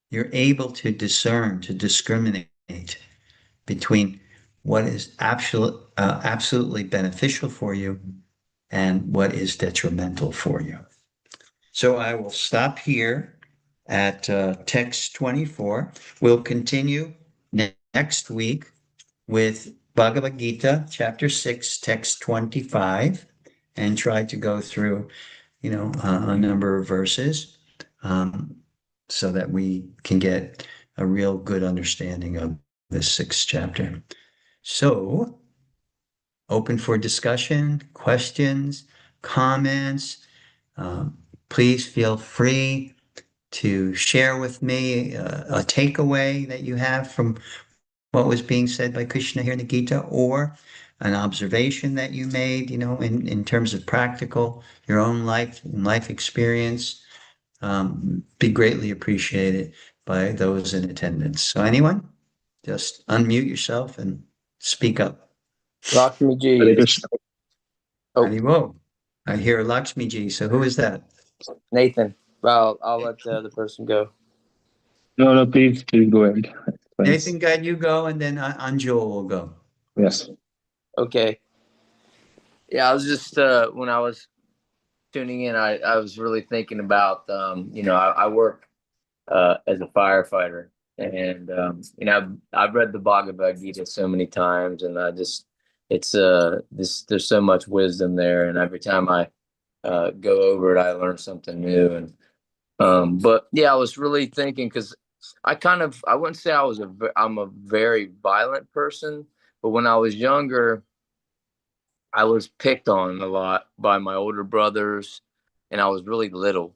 You're able to discern, to discriminate between what is absolutely beneficial for you and what is detrimental for you. So I will stop here at text 24. We'll continue next week with Bhagavad Gita, chapter 6, text 25, and try to go through, a number of verses so that we can get a real good understanding of this sixth chapter. So, open for discussion, questions, comments. Please feel free to share with me a takeaway that you have from what was being said by Krishna here in the Gita, or an observation that you made, in terms of practical, your own life experience, be greatly appreciated by those in attendance. So anyone, just unmute yourself and speak up. Lakshmi Ji Hare is. Krishna. Oh, Whoa, I hear Lakshmi Ji. So who is that? Nathan. Well, I'll let the other person go. No, no, please go ahead. Thanks. Nathan, God, you go, and then Anjul will go. Yes. Okay. Yeah, I was just when I was tuning in, I was really thinking about I work as a firefighter, and I've read the Bhagavad Gita so many times, and it's there's so much wisdom there, and every time I go over it, I learn something new. And but yeah, I was really thinking, because I wouldn't say I'm a very violent person, but when I was younger, I was picked on a lot by my older brothers, and I was really little.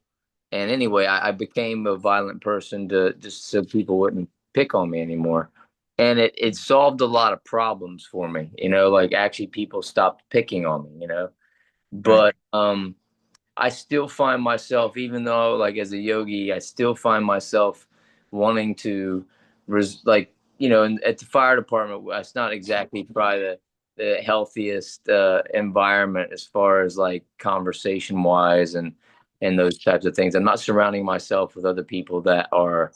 And anyway, I became a violent person to just so people wouldn't pick on me anymore. And it solved a lot of problems for me, like actually people stopped picking on me, Right. But I still find myself, even though like as a yogi, I still find myself wanting to at the fire department, it's not exactly probably the healthiest environment as far as like conversation wise and those types of things. I'm not surrounding myself with other people that are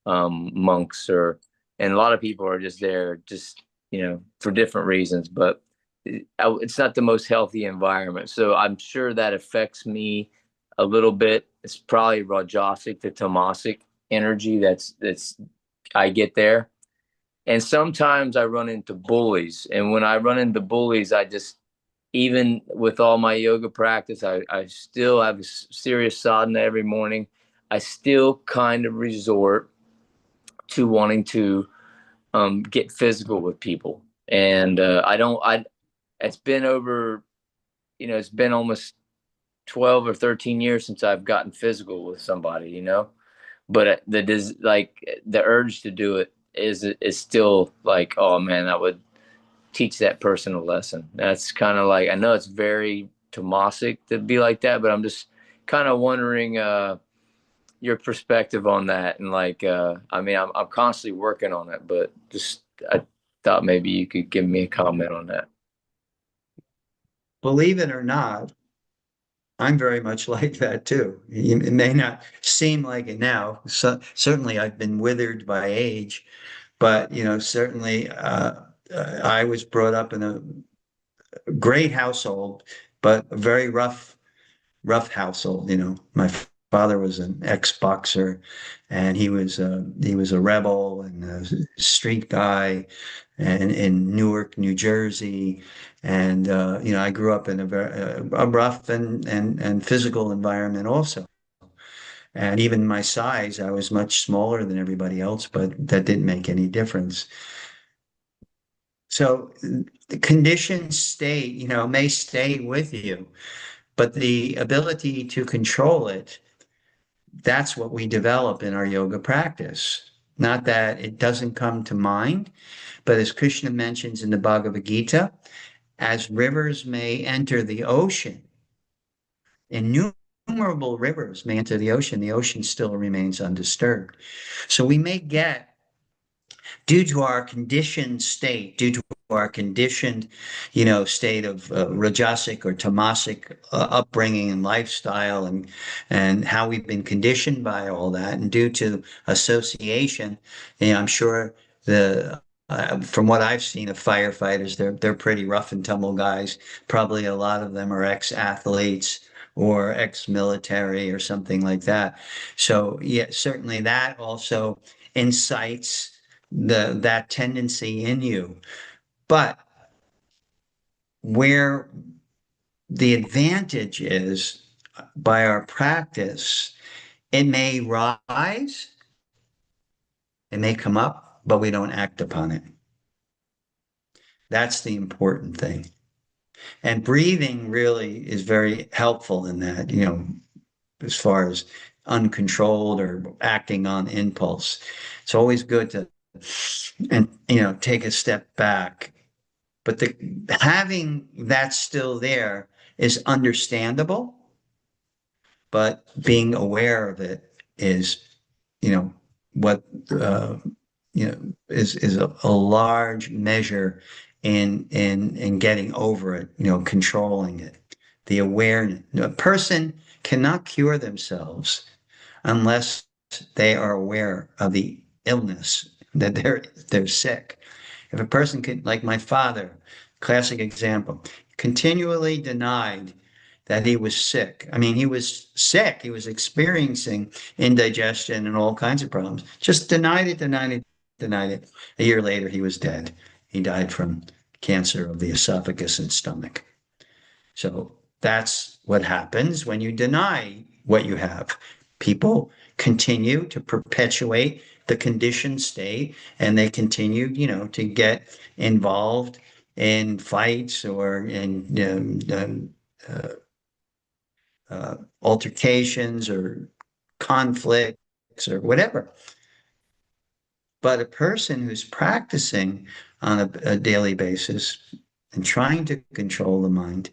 monks, and a lot of people are just there just for different reasons, but it's not the most healthy environment. So I'm sure that affects me a little bit. It's probably Rajasic to Tamasic energy that's I get there. And sometimes I run into bullies. And when I run into bullies, even with all my yoga practice, I still have a serious sadhana every morning. I still kind of resort to wanting to get physical with people. And it's been it's been almost 12 or 13 years since I've gotten physical with somebody, but the urge to do it is still like, oh man, I would teach that person a lesson. That's kind of like, I know it's very Tomasic to be like that, but I'm just kind of wondering your perspective on that. And I'm constantly working on it, but just I thought maybe you could give me a comment on that. Believe it or not, I'm very much like that too. It may not seem like it now. So, certainly, I've been withered by age, but certainly, I was brought up in a great household, but a very rough household. My father was an ex-boxer, and he was a rebel and a street guy, and in Newark, New Jersey. And I grew up in a rough and physical environment also. And even my size, I was much smaller than everybody else, but that didn't make any difference. So the conditioned state, may stay with you, but the ability to control it, that's what we develop in our yoga practice. Not that it doesn't come to mind, but as Krishna mentions in the Bhagavad Gita, as rivers may enter the ocean, innumerable rivers may enter the ocean still remains undisturbed. So we may get, due to our conditioned state, due to our conditioned, state of rajasic or tamasic upbringing and lifestyle, and how we've been conditioned by all that, and due to association, I'm sure from what I've seen of firefighters, they're pretty rough and tumble guys. Probably a lot of them are ex-athletes or ex-military or something like that. So yeah, certainly that also incites that tendency in you. But where the advantage is, by our practice, it may rise, it may come up, but we don't act upon it. That's the important thing. And breathing really is very helpful in that, as far as uncontrolled or acting on impulse. It's always good to and take a step back. But having that still there is understandable, but being aware of it is, what is a large measure in getting over it, controlling it. The awareness. A person cannot cure themselves unless they are aware of the illness, that they're sick. If a person could, like my father, classic example, continually denied that he was sick. I mean, he was sick. He was experiencing indigestion and all kinds of problems. Just denied it, denied it, denied it. A year later, he was dead. He died from cancer of the esophagus and stomach. So that's what happens when you deny what you have. People continue to perpetuate the conditioned state, and they continue, to get involved in fights or in altercations or conflicts or whatever. But a person who's practicing on a daily basis and trying to control the mind,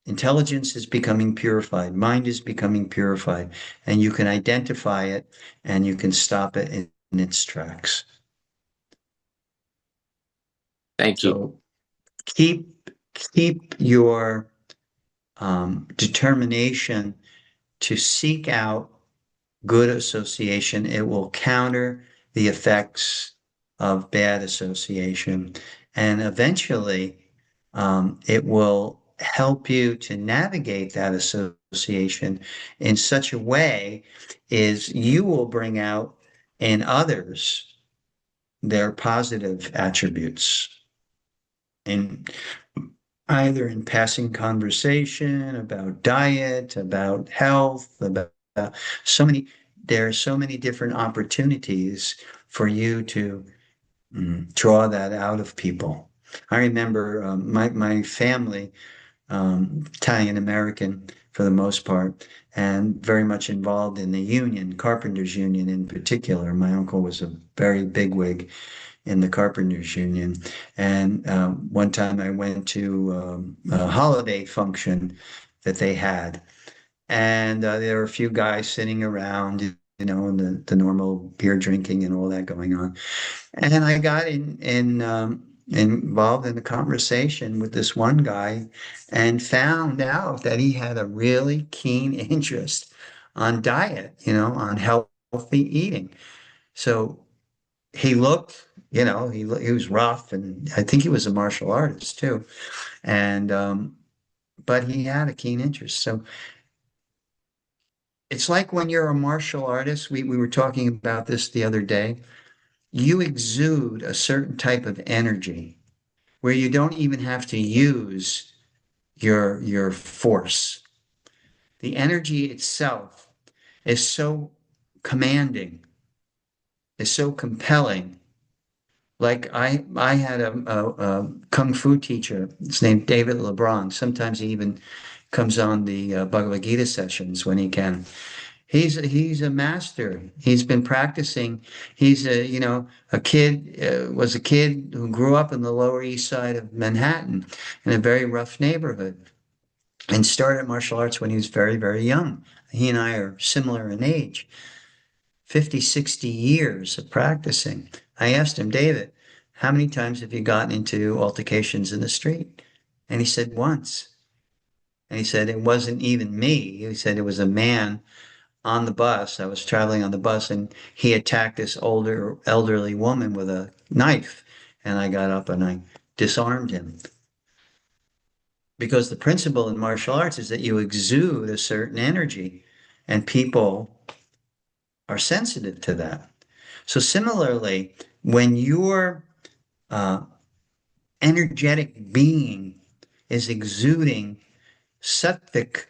intelligence is becoming purified, mind is becoming purified, and you can identify it and you can stop it in its tracks. Thank you. So keep your determination to seek out good association. It will counter the effects of bad association, and eventually it will help you to navigate that association in such a way is you will bring out in others their positive attributes in either in passing conversation about diet, about health, about there are so many different opportunities for you to draw that out of people. I remember my family, Italian American for the most part, and very much involved in the union, carpenters union in particular. My uncle was a very bigwig in the carpenters union. And one time I went to a holiday function that they had, and there were a few guys sitting around, and the normal beer drinking and all that going on. And I got involved in a conversation with this one guy and found out that he had a really keen interest on diet, on healthy eating. So he looked, he was rough, and I think he was a martial artist too. And but he had a keen interest. So it's like when you're a martial artist, we were talking about this the other day. You exude a certain type of energy where you don't even have to use your force. The energy itself is so commanding, is so compelling. Like I had a kung fu teacher. His name David LeBron. Sometimes he even comes on the Bhagavad Gita sessions when he can. He's a master. He's been practicing. He's a kid was a kid who grew up in the Lower East Side of Manhattan in a very rough neighborhood, and started martial arts when he was very, very young. He and I are similar in age. 50, 60 years of practicing. I asked him, David, how many times have you gotten into altercations in the street? And he said, once. And he said, it wasn't even me. He said, it was a man on the bus. I was traveling on the bus, and he attacked this elderly woman with a knife. And I got up and I disarmed him. Because the principle in martial arts is that you exude a certain energy, and people are sensitive to that. So similarly, when your energetic being is exuding sattvic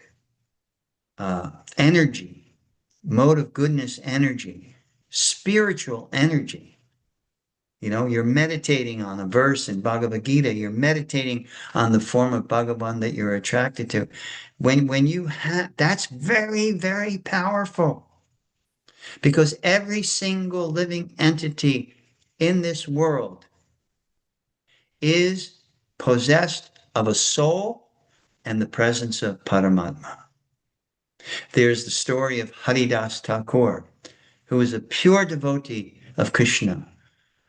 energy, mode of goodness energy, spiritual energy, you're meditating on a verse in Bhagavad Gita, you're meditating on the form of Bhagavan that you're attracted to. When you have, that's very, very powerful. because every single living entity in this world is possessed of a soul and the presence of Paramatma. There's the story of Haridas Thakur, who was a pure devotee of Krishna,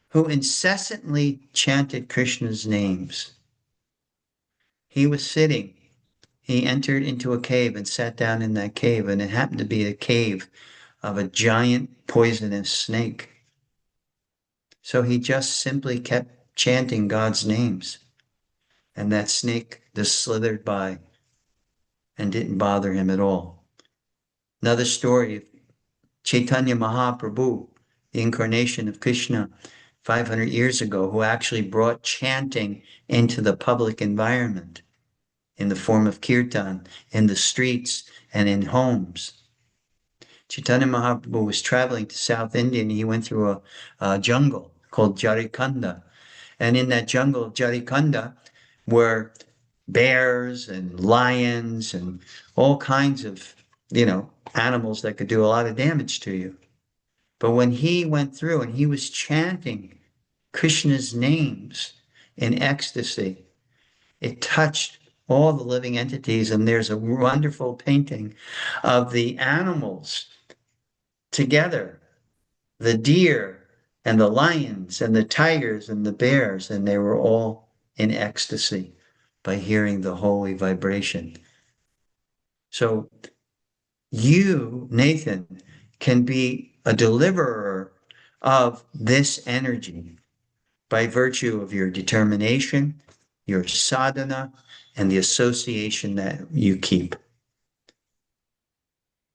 who incessantly chanted Krishna's names. He was sitting, he entered into a cave and sat down in that cave, and it happened to be a cave of a giant poisonous snake. So he just simply kept chanting God's names, and that snake just slithered by and didn't bother him at all. Another story of Chaitanya Mahaprabhu, the incarnation of Krishna 500 years ago, who actually brought chanting into the public environment in the form of kirtan, in the streets and in homes. Chaitanya Mahaprabhu was traveling to South India and he went through a jungle called Jarikanda. And in that jungle of Jarikanda were bears and lions and all kinds of, animals that could do a lot of damage to you. But when he went through and he was chanting Krishna's names in ecstasy, it touched all the living entities. And there's a wonderful painting of the animals together, the deer and the lions and the tigers and the bears, and they were all in ecstasy by hearing the holy vibration. So you, Nathan, can be a deliverer of this energy by virtue of your determination, your sadhana, and the association that you keep.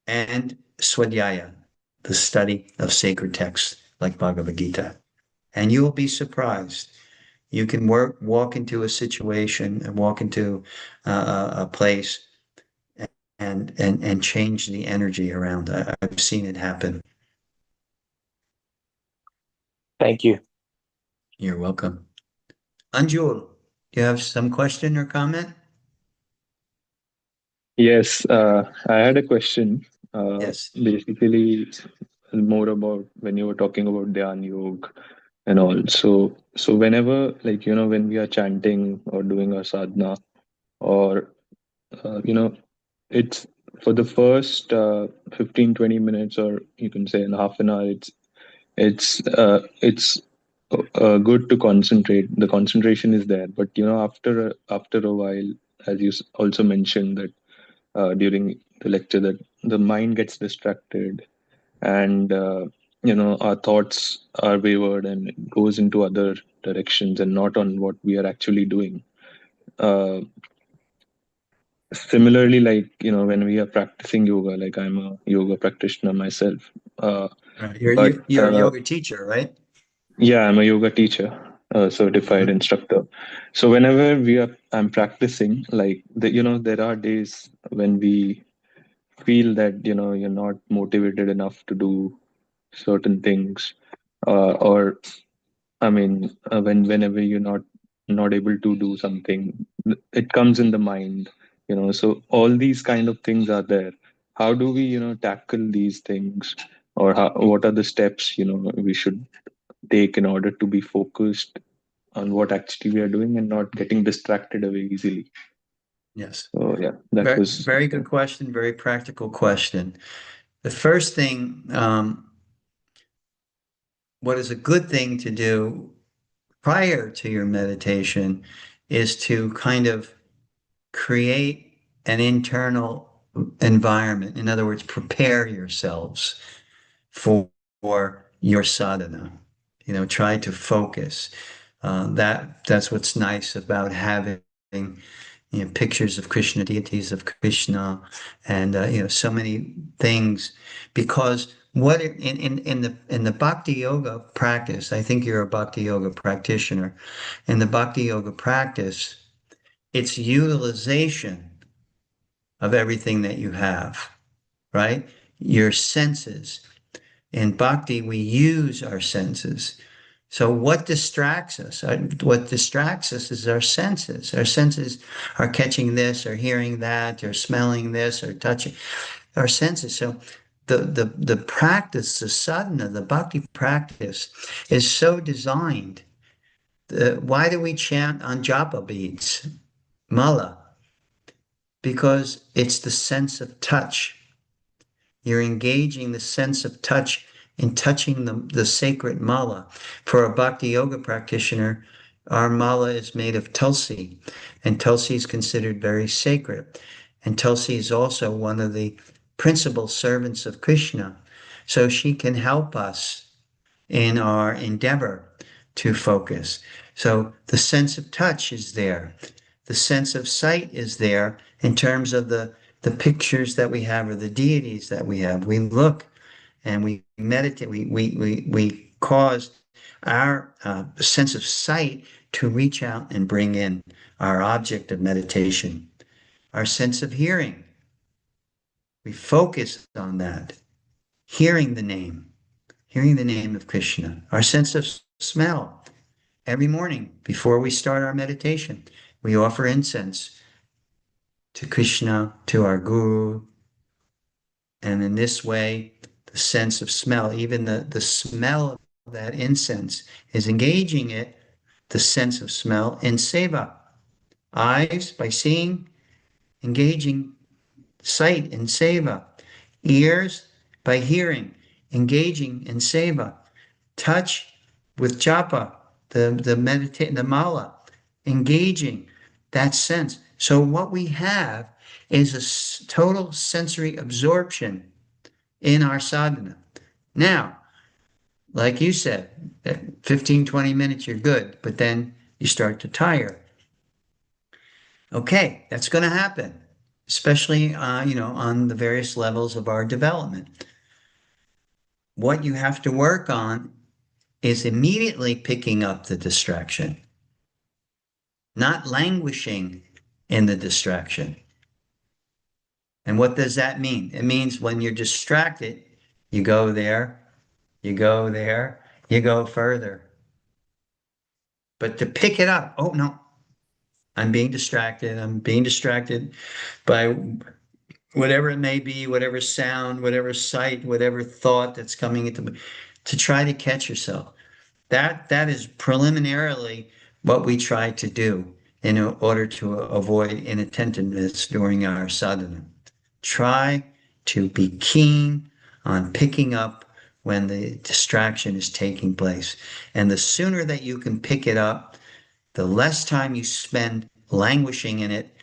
And swadhyaya, the study of sacred texts like Bhagavad Gita. And you will be surprised. You can walk into a situation and walk into a place and change the energy around. I've seen it happen. Thank you. You're welcome. Anjul, do you have some question or comment? Yes, I had a question. Yes. Basically, more about when you were talking about Dhyan Yoga and all. So whenever, like, when we are chanting or doing our sadhana, or, it's for the first 15, 20 minutes, or you can say in half an hour, it's good to concentrate. The concentration is there, but after a while, as you also mentioned that during the lecture, that the mind gets distracted, and our thoughts are wavered and it goes into other directions and not on what we are actually doing. Uh, Similarly, like when we are practicing yoga, like I'm a yoga practitioner myself, Right. but You're a yoga teacher, right? yeah, I'm a yoga teacher, a certified Mhm. instructor. So whenever I'm practicing, like there are days when we feel that you're not motivated enough to do certain things, or I mean, whenever you're not able to do something, it comes in the mind. So all these kind of things are there. How do we tackle these things, or what are the steps we should take in order to be focused on what actually we are doing and not getting distracted away easily? Yes. So yeah, that Very, was. very good question. Very practical question. The first thing, what is a good thing to do prior to your meditation is to kind of create an internal environment. In other words, prepare yourselves for your sadhana. Try to focus. That's what's nice about having pictures of Krishna, deities of Krishna, and so many things. Because what in the Bhakti Yoga practice, I think you're a Bhakti Yoga practitioner. In the Bhakti Yoga practice, it's utilization of everything that you have, right? Your senses. In Bhakti, we use our senses. So what distracts us? What distracts us is our senses. Our senses are catching this or hearing that or smelling this or touching our senses. So the practice, the sadhana, the bhakti practice is so designed. Why do we chant on japa beads, mala? Because it's the sense of touch. You're engaging the sense of touch in touching the sacred mala. For a bhakti yoga practitioner, our mala is made of tulsi, and tulsi is considered very sacred. And tulsi is also one of the principal servants of Krishna. So she can help us in our endeavor to focus. So the sense of touch is there. The sense of sight is there in terms of the pictures that we have or the deities that we have. We look and we meditate. We cause our sense of sight to reach out and bring in our object of meditation. Our sense of hearing. We focus on that. Hearing the name of Krishna. Our sense of smell. Every morning before we start our meditation, we offer incense to Krishna, to our Guru. And in this way, the sense of smell, even the smell of that incense is engaging it, the sense of smell in seva. Eyes, by seeing, engaging sight in seva. Ears, by hearing, engaging in seva. Touch with japa, the mala, engaging that sense. So what we have is a total sensory absorption in our sadhana. Now, like you said, 15, 20 minutes, you're good, but then you start to tire. Okay, that's going to happen, especially, on the various levels of our development. What you have to work on is immediately picking up the distraction, not languishing in the distraction. And what does that mean? It means when you're distracted, you go there, you go there, you go further. But to pick it up, oh no, I'm being distracted. I'm being distracted by whatever it may be, whatever sound, whatever sight, whatever thought that's coming into me, to try to catch yourself. That is preliminarily what we try to do in order to avoid inattentiveness during our sadhana. Try to be keen on picking up when the distraction is taking place. And the sooner that you can pick it up, the less time you spend languishing in it,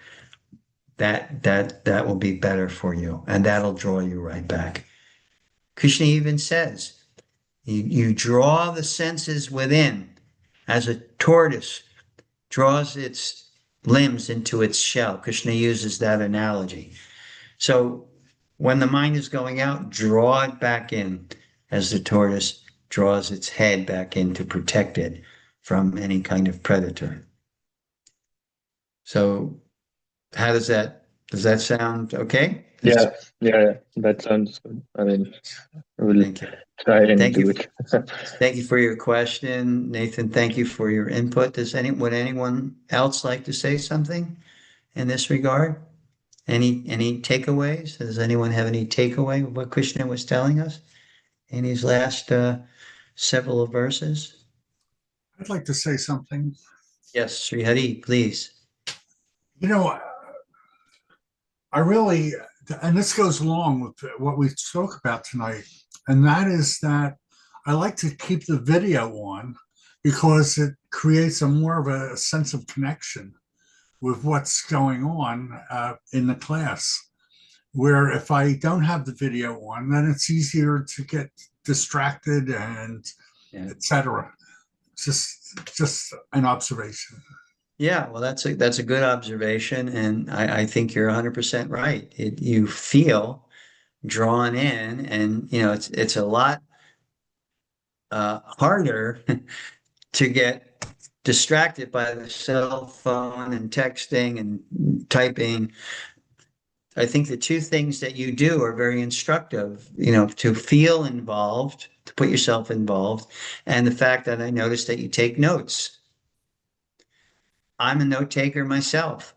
that will be better for you. And that'll draw you right back. Krishna even says, you draw the senses within as a tortoise draws its limbs into its shell. Krishna uses that analogy. So when the mind is going out, draw it back in as the tortoise draws its head back in to protect it from any kind of predator. So how does that sound okay? Yeah, that sounds good. I mean, we'll Thank you. try and Thank do you. it. Thank you for your question, Nathan. Thank you for your input. Would anyone else like to say something in this regard? Any takeaways? Does anyone have any takeaway of what Krishna was telling us in these last several verses? I'd like to say something. Yes, Sri Hari, please. You know, I really, and this goes along with what we spoke about tonight, and that is that I like to keep the video on because it creates a more of a sense of connection with what's going on in the class. Where if I don't have the video on, then it's easier to get distracted and etc. Just an observation. Yeah, well, that's a good observation, and I think you're 100% right. You feel drawn in, and it's a lot harder to get distracted by the cell phone and texting and typing. I think the two things that you do are very instructive, to feel involved, to put yourself involved, and the fact that I noticed that you take notes. I'm a note taker myself.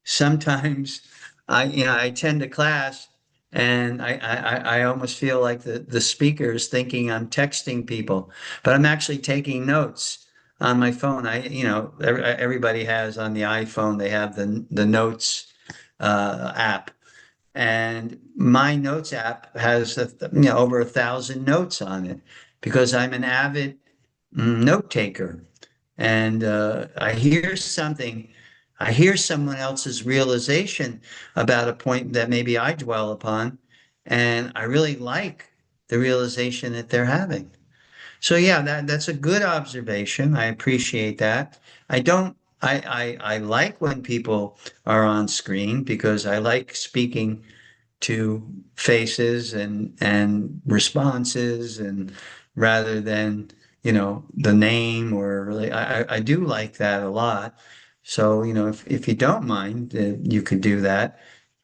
Sometimes I attend a class And I almost feel like the speaker is thinking I'm texting people, but I'm actually taking notes on my phone. Everybody has on the iPhone, they have the notes app. And my notes app has over 1,000 notes on it because I'm an avid note taker. And I hear someone else's realization about a point that maybe I dwell upon, and I really like the realization that they're having. So yeah, that's a good observation. I appreciate that. I don't I like when people are on screen because I like speaking to faces and responses, and rather than the name, or really I do like that a lot. So if you don't mind, you could do that.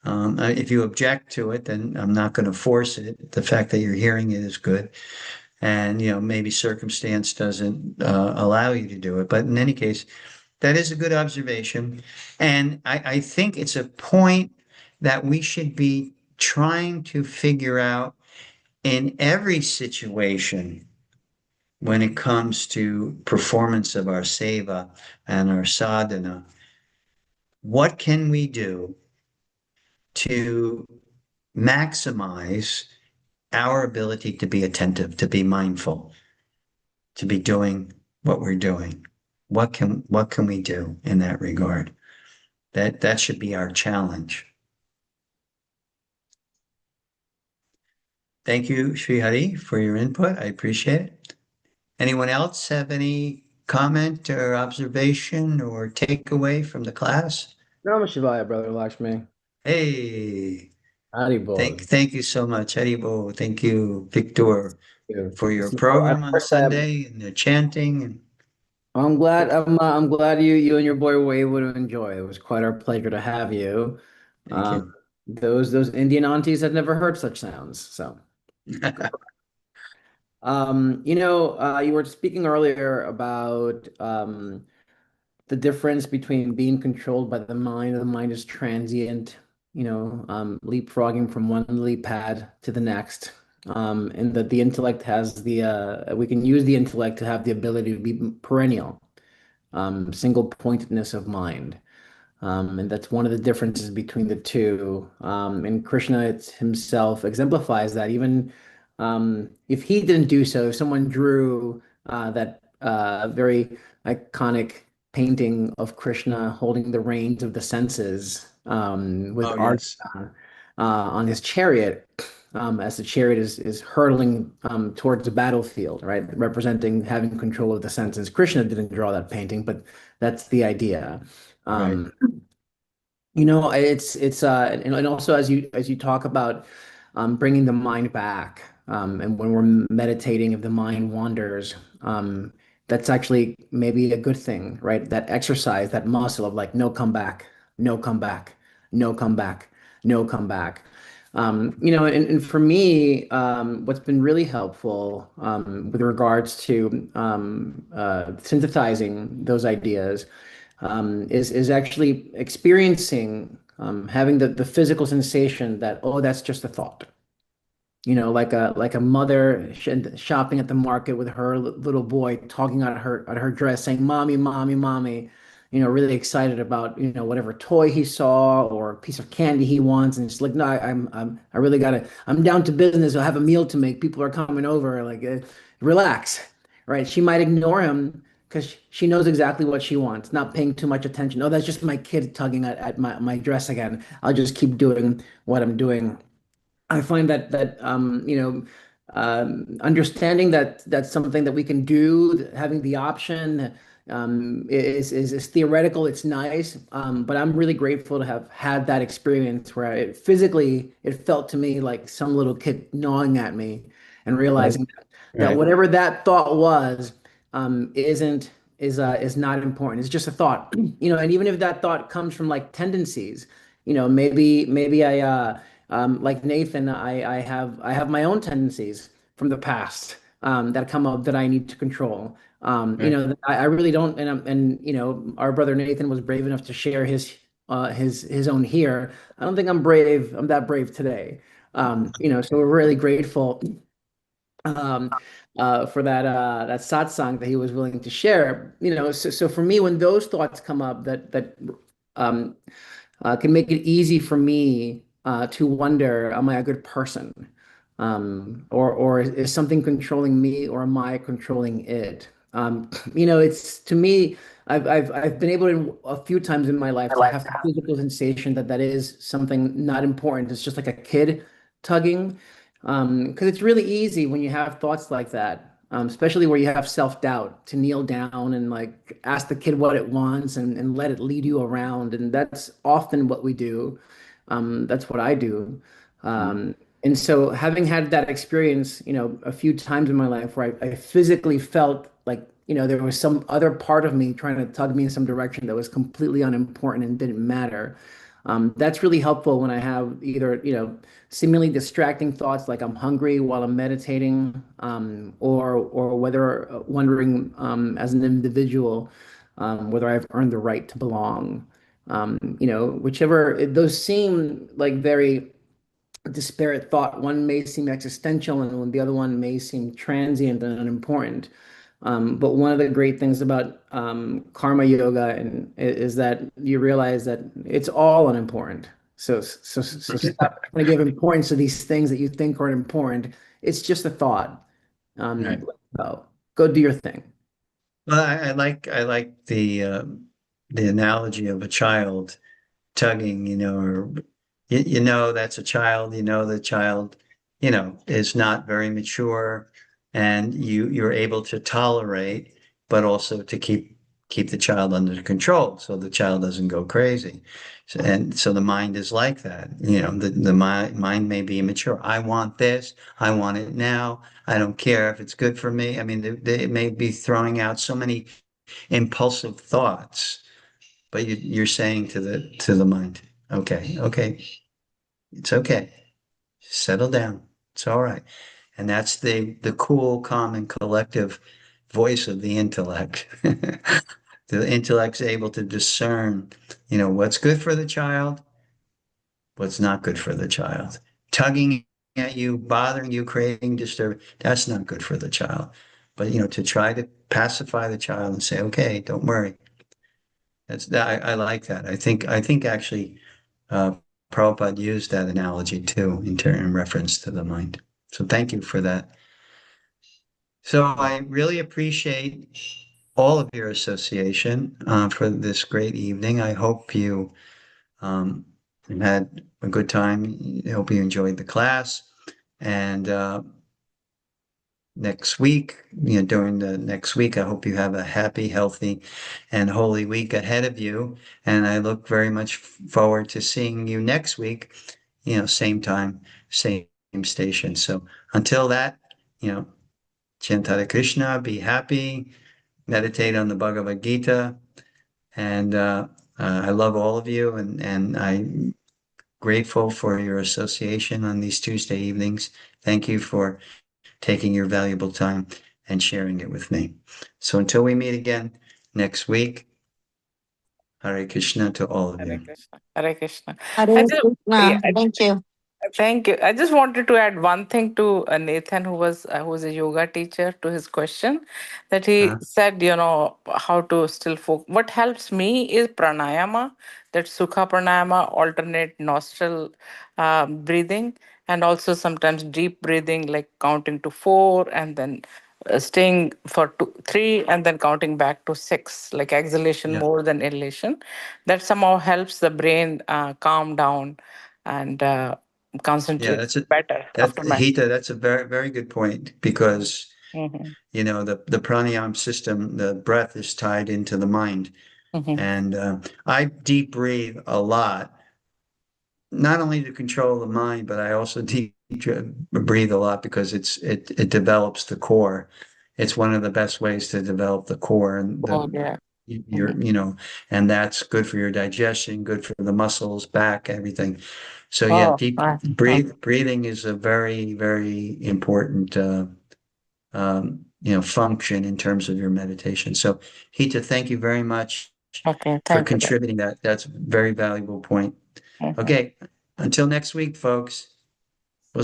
If you object to it, then I'm not going to force it. The fact that you're hearing it is good, and maybe circumstance doesn't allow you to do it, but in any case, that is a good observation. And I think it's a point that we should be trying to figure out in every situation when it comes to performance of our seva and our sadhana. What can we do to maximize our ability to be attentive, to be mindful, to be doing what we're doing? What can we do in that regard? That should be our challenge. Thank you, Sri Hari, for your input. I appreciate it. Anyone else have any comment or observation or takeaway from the class? Namo Shivaya, Brother Lakshmi. Hey, Haribol. thank you so much, Haribo. Thank you, Victor, for your Listen, program of on course, Sunday and the chanting. And I'm glad you and your boy were able to enjoy. It was quite our pleasure to have you. thank you. Those Indian aunties had never heard such sounds. So, you were speaking earlier about the difference between being controlled by the mind, and the mind is transient, leapfrogging from one leap pad to the next. And that the intellect has we can use the intellect to have the ability to be perennial, single pointedness of mind. And that's one of the differences between the two. And Krishna himself exemplifies that. Even if he didn't do so, if someone drew that very iconic painting of Krishna holding the reins of the senses with Oh, yes. Arjuna on his chariot, as the chariot is hurtling towards the battlefield, right? Representing having control of the senses. Krishna didn't draw that painting, but that's the idea. Right. And also as you talk about bringing the mind back, and when we're meditating, if the mind wanders, that's actually maybe a good thing, right? That exercise, that muscle of like, no, come back, no, come back, no, come back, no, come back. And for me, what's been really helpful with regards to synthesizing those ideas is actually experiencing having the physical sensation that, oh, that's just a thought. Like a mother shopping at the market with her little boy, tugging at her dress, saying, "Mommy, mommy, mommy," really excited about whatever toy he saw or piece of candy he wants, and it's like, no, I really gotta, I'm down to business. I have a meal to make. People are coming over. Like, relax, right? She might ignore him because she knows exactly what she wants, not paying too much attention. Oh, that's just my kid tugging at my dress again. I'll just keep doing what I'm doing. I find that understanding that that's something that we can do, having the option is theoretical. It's nice, but I'm really grateful to have had that experience where it felt to me like some little kid gnawing at me, and Right. realizing that Right. whatever that thought was isn't is not important. It's just a thought, and even if that thought comes from like tendencies, maybe like Nathan, I have my own tendencies from the past that come up that I need to control. Right. I really don't, and our brother Nathan was brave enough to share his own here. I don't think I'm brave. I'm that brave today. So we're really grateful um, for that satsang that he was willing to share. So for me, when those thoughts come up, that um, can make it easy for me to wonder, am I a good person? Or is something controlling me, or am I controlling it? It's to me, I've been able to a few times in my life to have the physical sensation that is something not important. It's just like a kid tugging. Because it's really easy when you have thoughts like that, especially where you have self-doubt, to kneel down and like ask the kid what it wants and let it lead you around. And that's often what we do. That's what I do. And so having had that experience, a few times in my life where I physically felt like, there was some other part of me trying to tug me in some direction that was completely unimportant and didn't matter. That's really helpful when I have either, seemingly distracting thoughts like I'm hungry while I'm meditating, or whether wondering as an individual whether I've earned the right to belong. Whichever those seem like very disparate thought. One may seem existential, and the other one may seem transient and unimportant. But one of the great things about karma yoga is that you realize that it's all unimportant. So stop trying to give importance to these things that you think are important. It's just a thought. Right. Go do your thing. Well, I like the analogy of a child tugging, or that's a child, the child, is not very mature, and you're able to tolerate, but also to keep the child under control so the child doesn't go crazy. So the mind is like that. The mind may be immature. I want this. I want it now. I don't care if it's good for me. I mean, they may be throwing out so many impulsive thoughts, but you're saying to the mind, okay, it's okay. Settle down. It's all right. And that's the cool, calm, and collective voice of the intellect. The intellect's able to discern, what's good for the child, what's not good for the child. Tugging at you, bothering you, creating disturbance, that's not good for the child. But to try to pacify the child and say, okay, don't worry. I like that. I think actually uh, Prabhupada used that analogy too in reference to the mind. So thank you for that. So I really appreciate all of your association for this great evening. I hope you um, had a good time. I hope you enjoyed the class. And next week, during the next week, I hope you have a happy, healthy, and holy week ahead of you. And I look very much forward to seeing you next week, same time, same station. So until that, chant Hare Krishna, be happy, meditate on the Bhagavad Gita. And I love all of you, and I'm grateful for your association on these Tuesday evenings. Thank you for taking your valuable time and sharing it with me. So until we meet again next week, Hare Krishna to all of Hare you. Krishna. Hare Krishna. Hare Yeah, Krishna. Thank you. thank you. I just wanted to add one thing to Nathan, who was a yoga teacher, to his question, that he Uh, said, how to still focus. What helps me is pranayama, that sukha pranayama, alternate nostril breathing, and also sometimes deep breathing, like counting to 4 and then staying for 3 and then counting back to 6, like exhalation yeah, more than inhalation. That somehow helps the brain calm down and yeah, concentrate better that's after my. Hita. That's a very, very good point because Mhm, the pranayama system, the breath is tied into the mind, mhm. and I deep breathe a lot, not only to control the mind, but I also deep breathe a lot because it develops the core. It's one of the best ways to develop the core and Oh, yeah. your and that's good for your digestion, good for the muscles, back, everything. So yeah, Oh, deep breathing is a very, very important function in terms of your meditation. So Hita, thank you very much okay. for Thank you. contributing that. That's a very valuable point. Mhm. Okay, until next week, folks.